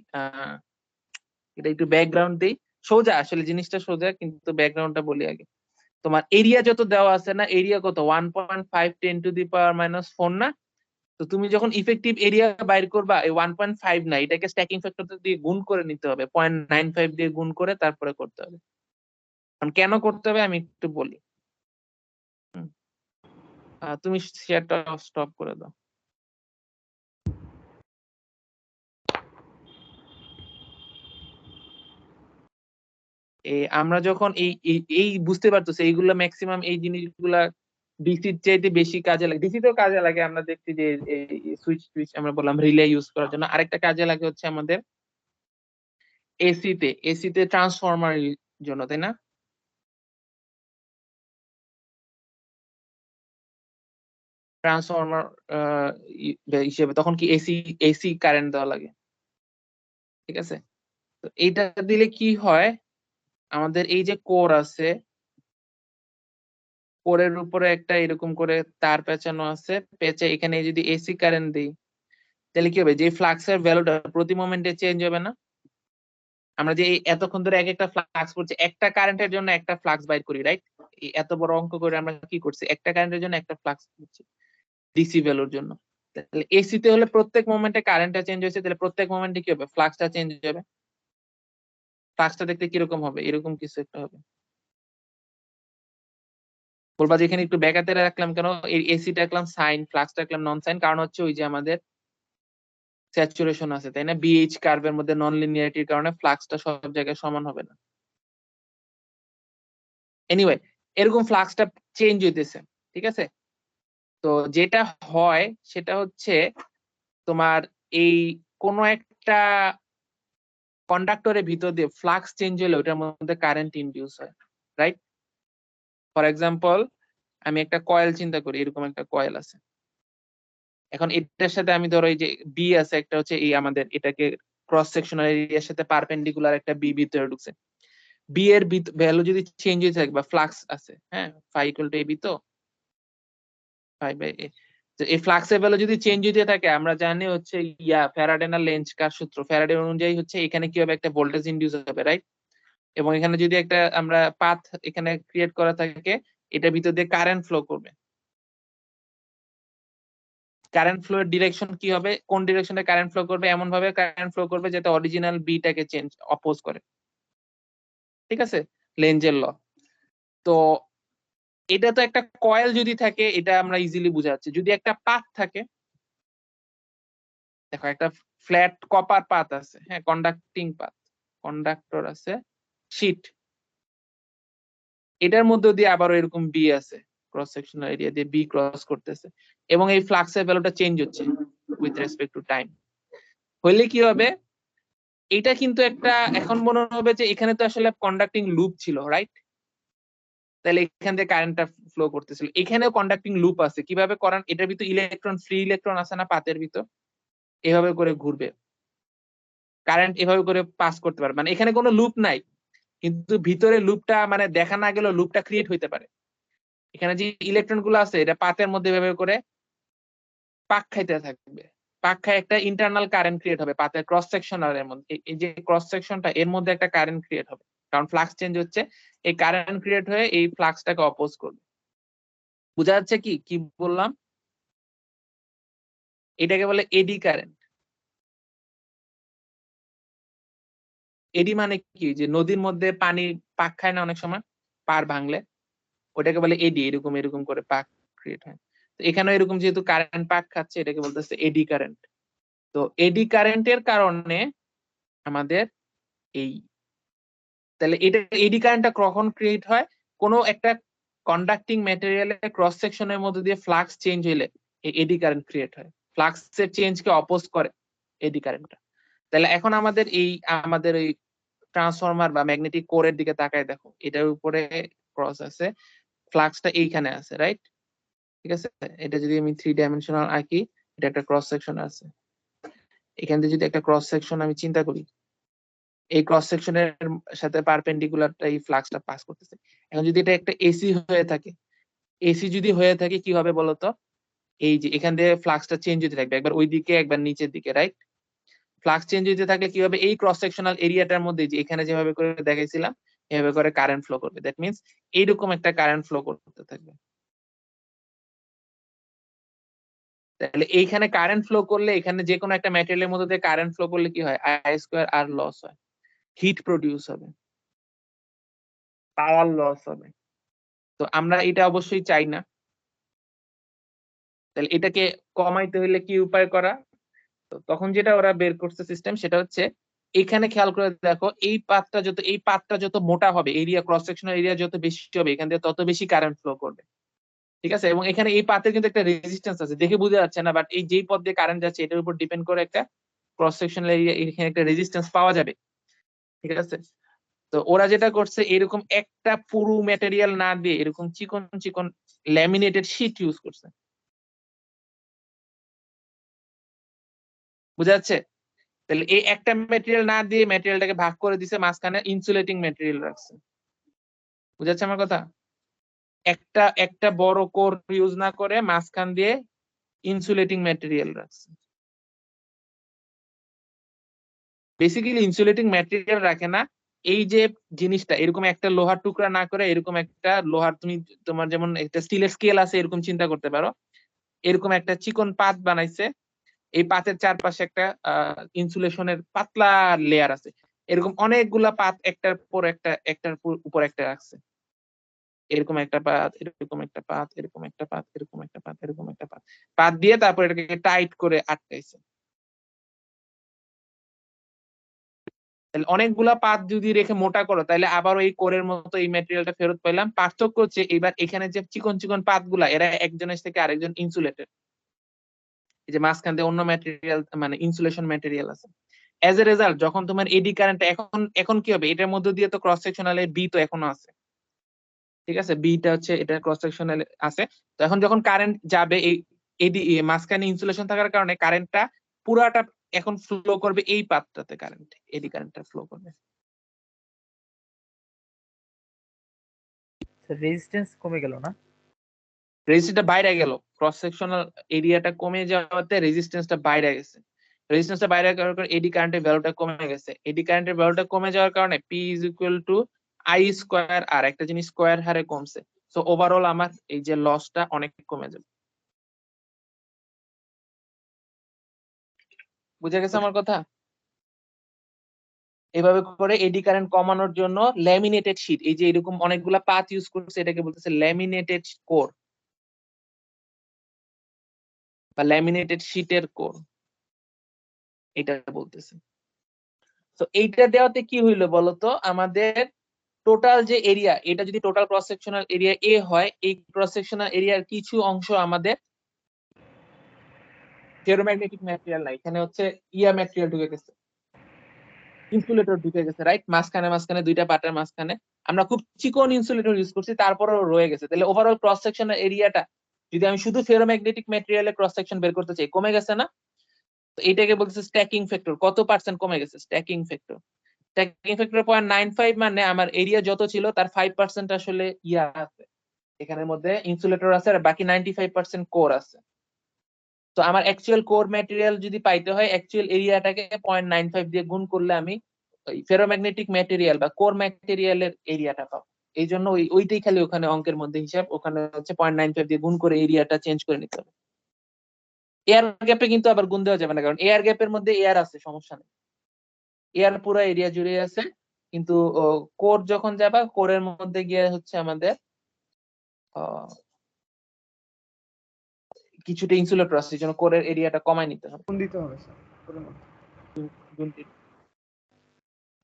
এটা একটু ব্যাকগ্রাউন্ড দিই। সোজা আসলে জিনিসটা সোজা, কিন্তু ব্যাকগ্রাউন্ডটা বলি আগে। তোমার এরিয়া যত দেওয়া আছে না, এরিয়া কত 1.5 10⁻⁴ না? তো তুমি যখন ইফেক্টিভ এরিয়া বাইর করবা, এই 1.5 না, এটাকে স্ট্যাকিং ফ্যাক্টর দিয়ে গুণ করে নিতে হবে, 0.95 দিয়ে গুণ করে তারপরে করতে হবে। কেন করতে হবে আমি একটু বলি। তুমি শেয়ারটা স্টপ করে দাও। আমরা যখন এই বুঝতে পারতেছি এইগুলা ম্যাক্সিমাম এই জিনিসগুলা ডিসির চাইতে বেশি কাজে লাগে, ডিসি তো কাজে লাগে, আমরা দেখছি যে সুইচ আমরা বললাম রিলে ইউজ করার জন্য, আরেকটা কাজে লাগে হচ্ছে আমাদের এসিতে ট্রান্সফরমার জন্য, তাই না? ট্রান্সফরমার হিসেবে তখন কি এসি কারেন্ট দেওয়া লাগে, ঠিক আছে। তো এইটা দিলে কি হয়, আমাদের এই যে কোর আছে, কোরের উপরে একটা এরকম করে তার পেঁচানো আছে, পেঁচে এখানে যদি এসি কারেন্ট দিই তাহলে কি হবে, যে ফ্লাক্সের ভ্যালুটা প্রতি মোমেন্টে চেঞ্জ হবে না? আমরা যে এতক্ষণ ধরে এক একটা ফ্লাক্স করছি, একটা কারেন্টের জন্য একটা ফ্লাক্স বাইর করি, রাইট? এত বড় অঙ্ক করে আমরা কি করছি, একটা কারেন্টের জন্য একটা ফ্লাক্স করছি ডিসি ভ্যালুর জন্য। তাহলে এসি তে হলে প্রত্যেক মোমেন্টে কারেন্টটা চেঞ্জ হয়েছে, তাহলে প্রত্যেক মোমেন্টে কি হবে, ফ্লাক্সটা চেঞ্জ হবে। ফ্লাক্সটা দেখতে কিরকম হবে, এরকম কিছু একটা হবে। বলবা যে এখানে একটু ব্যাকাতে রাখলাম কেন, এই এসিটা রাখলাম সাইন, ফ্লাক্সটা রাখলাম নন সাইন, কারণ হচ্ছে ওই যে আমাদের স্যাচুরেশন আছে, তাই না? বিএইচ কার্ভের মধ্যে নন লিনিয়ারিটির কারণে ফ্লাক্সটা সব জায়গায় সমান হবে না। এনিওয়ে, এরকম ফ্লাক্সটা চেঞ্জ হইতেছে, ঠিক আছে? তো যেটা হয় সেটা হচ্ছে তোমার এই কোন একটা কন্ডাক্টরের ভিতর দিয়ে ফ্লাক্স চেঞ্জ হলে ওটার মধ্যে কারেন্ট ইনডিউস হয়, রাইট? ফর এক্সাম্পল, আমি একটা কয়েল চিন্তা করি, এরকম একটা কয়েল আছে। এখন এটার সাথে আমি ধরো এই যে বি আছে একটা, হচ্ছে এই আমাদের এটাকে ক্রস সেকশনাল এরিয়ার সাথে পারপেন্ডিকুলার একটা বি ভিতরে ঢুকছে। বি এর ভ্যালু যদি চেঞ্জ হয়ে থাকে বা ফ্লাক্স আছে, হ্যাঁ, ফাই ইকুয়াল টু এবি, তো ফাই বাই এ, তো এই ফ্লাক্সের ভ্যালু যদি চেঞ্জ হতে থাকে, আমরা জানি হচ্ছে ফ্যারাডে না লেঞ্জ কার সূত্র, ফ্যারাডে অনুযায়ী হচ্ছে এখানে কি হবে, একটা ভোল্টেজ ইনডিউস হবে, রাইট? এবং এখানে যদি একটা আমরা পাথ এখানে ক্রিয়েট করা থাকে, এটা ভিতর দিয়ে কারেন্ট ফ্লো করবে। কারেন্ট ফ্লো এর ডিরেকশন কি হবে, কোন ডিরেকশনে কারেন্ট ফ্লো করবে, এমন ভাবে কারেন্ট ফ্লো করবে যাতে অরিজিনাল বিটাকে চেঞ্জ অপোজ করে, ঠিক আছে? লেঞ্জের ল। তো এটা তো একটা কয়েল যদি থাকে, এটা আমরা ইজিলি বুঝা যাচ্ছে। যদি একটা পাথ থাকে, দেখো একটা ফ্ল্যাট কপার পাথ আছে, হ্যাঁ, কন্ডাক্টিং পাথ, কন্ডাক্টর আছে, শীট, এটার মধ্যে দিয়ে আবার এরকম বি আছে, ক্রস সেকশনাল এরিয়া দিয়ে বি ক্রস করতেছে, এবং এই ফ্লাক্সের ভ্যালুটা চেঞ্জ হচ্ছে উইথ রেসপেক্ট টু টাইম। হইলে কি হবে, এটা কিন্তু একটা, এখন মনে হবে যে এখানে তো আসলে কন্ডাক্টিং লুপ ছিল, রাইট? তাহলে এখান থেকে কারেন্টটা ফ্লো করতেছিল, এখানেও কন্ডাক্টিং লুপ আছে। কিভাবে করান, এটার ভিতর ইলেকট্রন, ফ্রি ইলেকট্রন আছে না পাতের ভিতর, এভাবে করে ঘুরবে, কারেন্ট এভাবে করে পাস করতে পারে, মানে এখানে কোনো লুপ নাই, কিন্তু ভিতরে লুপটা মানে দেখা না গেলেও লুপটা ক্রিয়েট হইতে পারে। এখানে যে ইলেকট্রন গুলো আছে, এটা পাতের মধ্যে এভাবে করে পাক খাইতে থাকবে, পাক খায় একটা ইন্টারনাল কারেন্ট ক্রিয়েট হবে পাতের ক্রস সেকশনাল এর মধ্যে। এই যে ক্রস সেকশনটা, এর মধ্যে একটা কারেন্ট ক্রিয়েট হবে, কারণ ফ্লাক্স চেঞ্জ হচ্ছে, এই কারেন্ট ক্রিয়েট হয়ে এই ফ্লাক্সটাকে অপোজ করবে। বুঝা যাচ্ছে কি কি বললাম? এটাকে বলে এডি কারেন্ট। এডি মানে কি, যে নদীর মধ্যে পানি পাক খায় না অনেক সময়, পার ভাঙলে, ওটাকে বলে এডি, এরকম এরকম করে পাক ক্রিয়েট হয়। তো এখানে এরকম যেহেতু কারেন্ট পাক খাচ্ছে, এটাকে বলতেছে এডি কারেন্ট। তো এডি কারেন্টের কারণে আমাদের এই, তাহলে এটা এডি কারেন্টটা কখন ক্রিয়েট হয়, কোনো একটা কন্ডাক্টিং ম্যাটেরিয়ালের ক্রস সেকশনের মধ্যে দিয়ে ফ্লাক্স চেঞ্জ হইলে এই এডি কারেন্ট ক্রিয়েট হয়, ফ্লাক্সের চেঞ্জকে অপোজ করে এডি কারেন্টটা। তাহলে এখন আমাদের এই ট্রান্সফরমার বা ম্যাগনেটিক কোরের দিকে তাকায় দেখো, এটার উপরে ক্রস আছে, ফ্লাক্সটা এইখানে আছে, রাইট? ঠিক আছে, এটা যদি আমি 3 ডাইমেনশনাল আঁকি, এটা একটা ক্রস সেকশন আছে, এখান থেকে যদি একটা ক্রস সেকশন আমি চিন্তা করি, এই ক্রস সেকশনের সাথে পারপেন্ডিকুলারটা এই ফ্লাক্সটা পাস করতেছে। এখন যদি এটা একটা এসি হয়ে থাকে, এসি যদি হয়ে থাকে কি হবে বলতো, এই যে এখান থেকে ফ্লাক্সটা চেঞ্জ হতে থাকবে, একবার ওই দিকে একবার নিচের দিকে, রাইট? ফ্লাক্স চেঞ্জ হতে থাকলে কি হবে, এই ক্রস সেকশনাল এরিয়াটার মধ্যে যে এখানে যেভাবে করে দেখাইছিলাম, এভাবে করে কারেন্ট ফ্লো করবে। দ্যাট মিন্স এইরকম একটা কারেন্ট ফ্লো করতে থাকবে। তাহলে এইখানে কারেন্ট ফ্লো করলে, এখানে যে কোনো একটা ম্যাটেরিয়ালের মধ্যে দিয়ে কারেন্ট ফ্লো করলে কি হয়, আই স্কয়ার আর লস হয়, হিট প্রডিউস হবে, পাওয়ার লস হবে। তো আমরা এটা অবশ্যই চাই না। তাহলে এটাকে কমাইতে হইলে কি উপায় করা, তো তখন যেটা ওরা বের করছে সিস্টেম, সেটা হচ্ছে এখানে খেয়াল করে দেখো, এই পাতটা যত মোটা হবে, এরিয়া ক্রস সেকশনাল এরিয়া যত বেশি হবে, এখান থেকে তত বেশি কারেন্ট ফ্লো করবে, ঠিক আছে? এবং এখানে এই পাতের কিন্তু একটা রেজিস্ট্যান্স আছে, দেখে বোঝা যাচ্ছে না, বাট এই যেই পথ দিয়ে কারেন্ট যাচ্ছে এটার উপর ডিপেন্ড করে একটা ক্রস সেকশনাল এরিয়া, এখানে একটা রেজিস্ট্যান্স পাওয়া যাবে, ঠিক আছে? তো ওরা যেটা করছে, এরকম একটা পুরো ম্যাটেরিয়াল না দিয়ে এরকম চিকন চিকন ল্যামিনেটেড শীট ইউজ করছে। বুঝা যাচ্ছে? তাহলে এই একটা ম্যাটেরিয়াল না দিয়ে ম্যাটেরিয়ালটাকে ভাগ করে দিছে, মাঝখানে ইনসুলেটিং ম্যাটেরিয়াল রাখছে। বুঝাচ্ছে আমার কথা? একটা বড় কোর ইউজ না করে মাঝখান দিয়ে ইনসুলেটিং ম্যাটেরিয়াল রাখছে। বেসিক্যালি ইনসুলেটিং ম্যাটেরিয়াল রাখে না, এই যে জিনিসটা এরকম একটা লোহার টুকরা না করে এরকম একটা লোহার, তুমি তোমার যেমন একটা স্টিলের স্কেল আছে এরকম চিন্তা করতে পারো, এরকম একটা চিকন পাত বানাইছে, এই পাতের চারপাশে একটা ইনসুলেশনের পাতলা লেয়ার আছে, এরকম অনেকগুলা পাত একটার পর একটা একটার উপর একটা রাখছে, এরকম একটা পাত, এরকম একটা পাত, এরকম একটা পাত, এরকম একটা পাত, এরকম একটা পাত, পাত দিয়ে তারপর এটাকে টাইট করে আটকাইছে। তাহলে অনেকগুলা পাত যদি রেখে মোটা করো তাহলে আবার ওই কোরের মতো এই ম্যাটেরিয়ালটা ফেরত পেলাম। পার্থক্য হচ্ছে এবার এখানে যে চিকন চিকন পাতগুলা এরা একজনের থেকে আরেকজন ইনসুলেটেড, এই যে মাঝখান দিয়ে অন্য ম্যাটেরিয়াল মানে ইনসুলেশন ম্যাটেরিয়াল আছে। এজ এ রেজাল্ট যখন তোমার এডি কারেন্ট এখন কি হবে, এটার মধ্যে দিয়ে তো ক্রস সেকশনালে বি তো এখনো আছে, ঠিক আছে, বিটা হচ্ছে এটা ক্রস সেকশনালে আছে। তো এখন যখন কারেন্ট যাবে এই এডি মাঝখানে ইনসুলেশন থাকার কারণে কারেন্টটা পুরাটা এখন ফ্লো করবে এই পাতটাতে, কারেন্ট এডি কারেন্টটা ফ্লো করবে। রেজিস্ট্যান্স কমে গেল না? রেজিস্ট্যান্সটা বাইরে গেল, ক্রস সেকশনাল এরিয়াটা কমে যাওয়াতে রেজিস্ট্যান্সটা বাইরে গেছে। রেজিস্ট্যান্সটা বাইরে যাওয়ার কারণে এডি কারেন্টের ভ্যালুটা কমে গেছে। এডি কারেন্টের ভ্যালুটা কমে যাওয়ার কারণে P is equal to I square, আর একটা জিনিস স্কয়ার হারে কমছে। সো ওভারঅল আমার এই যে লসটা অনেক কমে যাবে। বুঝে গেছে আমার কথা? এভাবে করে এডি কারেন্ট কমানোর জন্য ল্যামিনেটেড শীট, এই যে এরকম অনেকগুলা পাত ইউজ করছে, এটাকে বলতেছে ল্যামিনেটেড কোর বা ল্যামিনেটেড শীটের কোর, এটা বলতেছে। তো এইটা দেওয়াতে কি হইলো বলতো, আমাদের টোটাল যে এরিয়া, এটা যদি টোটাল ক্রস সেকশনাল এরিয়া এ হয়, এই ক্রস সেকশনাল এরিয়ার কিছু অংশ আমাদের ফেরোম্যাগনেটিক ম্যাটেরিয়াল নাই, এখানে হচ্ছে ইয়া ম্যাটেরিয়াল ঢুকে গেছে, ইনসুলেটর ঢুকে গেছে, রাইট? মাঝখানে মাঝখানে দুইটা পার্টের মাঝখানে আমরা খুব চিকন ইনসুলেটর ইউজ করছি, তারপরেও রয়ে গেছে। তাহলে ওভারঅল ক্রস সেকশনাল এরিয়াটা যদি আমি শুধু ফেরোম্যাগনেটিক ম্যাটেরিয়ালের ক্রস সেকশন বের করতে চাই, কমে গেছে না? তো এইটাকে বলতেছে স্ট্যাকিং ফ্যাক্টর। কত পার্সেন্ট কমে গেছে? Stacking factor. স্ট্যাকিং ফ্যাক্টর 0.95, মানে আমার এরিয়া যত ছিল তার 5% আসলে ইয়া আছে, এখানের মধ্যে ইনসুলেটর আছে, আর বাকি 95% কোর আছে। তো আমার অ্যাকচুয়াল কোর ম্যাটেরিয়াল যদি পাইতে হয়, অ্যাকচুয়াল এরিয়াটাকে 0.95 দিয়ে গুণ করলে আমি ফেরোম্যাগনেটিক ম্যাটেরিয়াল বা কোর ম্যাটেরিয়ালের এরিয়াটা পাবো। এই জন্য ওইটাই খালি ওখানে অঙ্কের মধ্যে হিসাব, ওখানে হচ্ছে 0.95 দিয়ে গুণ করে এরিয়াটা চেঞ্জ করে নিতে হবে। এয়ার গ্যাপে কিন্তু আবার গুণ দেওয়া যাবে না, কারণ এয়ার গ্যাপের মধ্যে এয়ার আছে, সমস্যা নেই, এয়ার পুরো এরিয়া জুড়ে আছে। কিন্তু কোর যখন যাবা, কোরের মধ্যে গিয়ে হচ্ছে আমাদের কিছুটা ইনসুলেটর আছে, এই জন্য কোরের এরিয়াটা কমায় নিতে হবে। কোন দিতে হবে স্যার কোনের মধ্যে?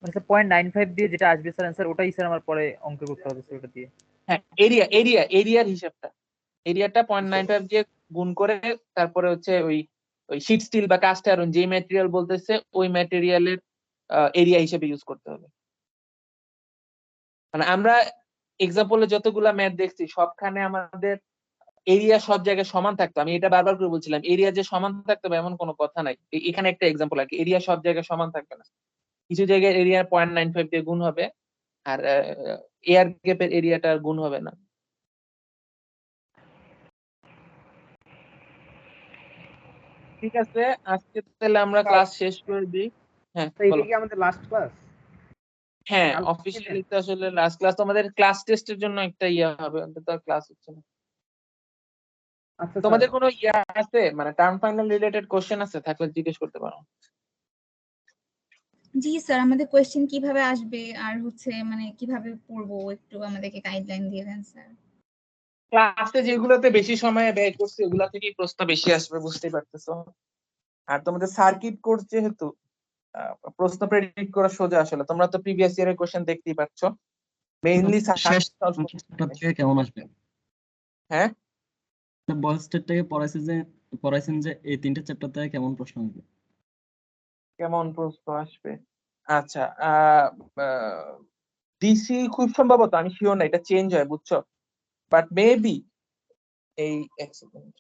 মানে স্যার 0.95 দিয়ে যেটা আসবে স্যার অ্যান্সার, ওটাই স্যার আমার পরে অঙ্ক করতে হবে স্যার ওটা দিয়ে। হ্যাঁ, এরিয়ার হিসাবটা, এরিয়াটা 0.95 দিয়ে গুণ করে তারপরে হচ্ছে ওই ওই শীট স্টিল বা কাস্ট আয়রন যে ম্যাটেরিয়াল বলতেছে ওই ম্যাটেরিয়ালের এরিয়া হিসেবে ইউজ করতে হবে। মানে আমরা এক্সাম্পলে যতগুলা ম্যাথ দেখছি সবখানে আমাদের এরিয়া সব জায়গায় সমান থাকতো। আমি এটা বারবার করে বলছিলাম, এরিয়া যে সমান থাকতে হবে এমন কোনো কথা নাই। এখানে একটা এক্সাম্পল আর কি, এরিয়া সব জায়গায় সমান থাকবে না, কিছু জায়গায় এরিয়া 0.95 দিয়ে গুণ হবে, আর এয়ার গ্যাপের এরিয়াটার গুণ হবে না। ঠিক আছে, আজকে তাহলে আমরা ক্লাস শেষ করে দিই। হ্যাঁ তো এটা বলো। কি আমাদের লাস্ট ক্লাস? হ্যাঁ, কালকে অফিসিয়ালি তো আসলে লাস্ট ক্লাস, আমাদের ক্লাস টেস্টের জন্য একটা ইয়া হবে, তো ক্লাস হচ্ছে না। আচ্ছা তোমাদের স্যার, কোনো ইয়া আছে, মানে টার্ম ফাইনাল রিলেটেড কোশ্চেন আছে, থাকলে জিজ্ঞেস করতে পারো। জি স্যার, আমাদের কোয়েশ্চেন কিভাবে আসবে আর হচ্ছে মানে কিভাবে পড়বো একটু আমাদেরকে গাইডলাইন দিয়ে দেন স্যার। ক্লাসে যেগুলোতে বেশি সময় ব্যয় করছে ওগুলা থেকেই প্রশ্ন বেশি আসবে, বুঝতেই পারতেছো। আর তোমাদের সার্কিট কোর্স যেহেতু প্রশ্ন প্রেডিক্ট করা সোজা, আসলে তোমরা তো প্রিভিয়াস ইয়ারের কোশ্চেন দেখতেই পাচ্ছ, মেইনলি শেষ চ্যাপ্টার থেকে কেমন আসবে? হ্যাঁ, বয়েজ স্টেটটাকে পড়াইছেন যে এই তিনটা চ্যাপ্টার থেকে কেমন প্রশ্ন আসবে? কেমন প্রশ্ন আসবে? আচ্ছা, ডিসি খুব সম্ভবত, আমি শিওর না, এটা চেঞ্জ হয় বুঝছো, বাট মেবি এই এক সেকেন্ড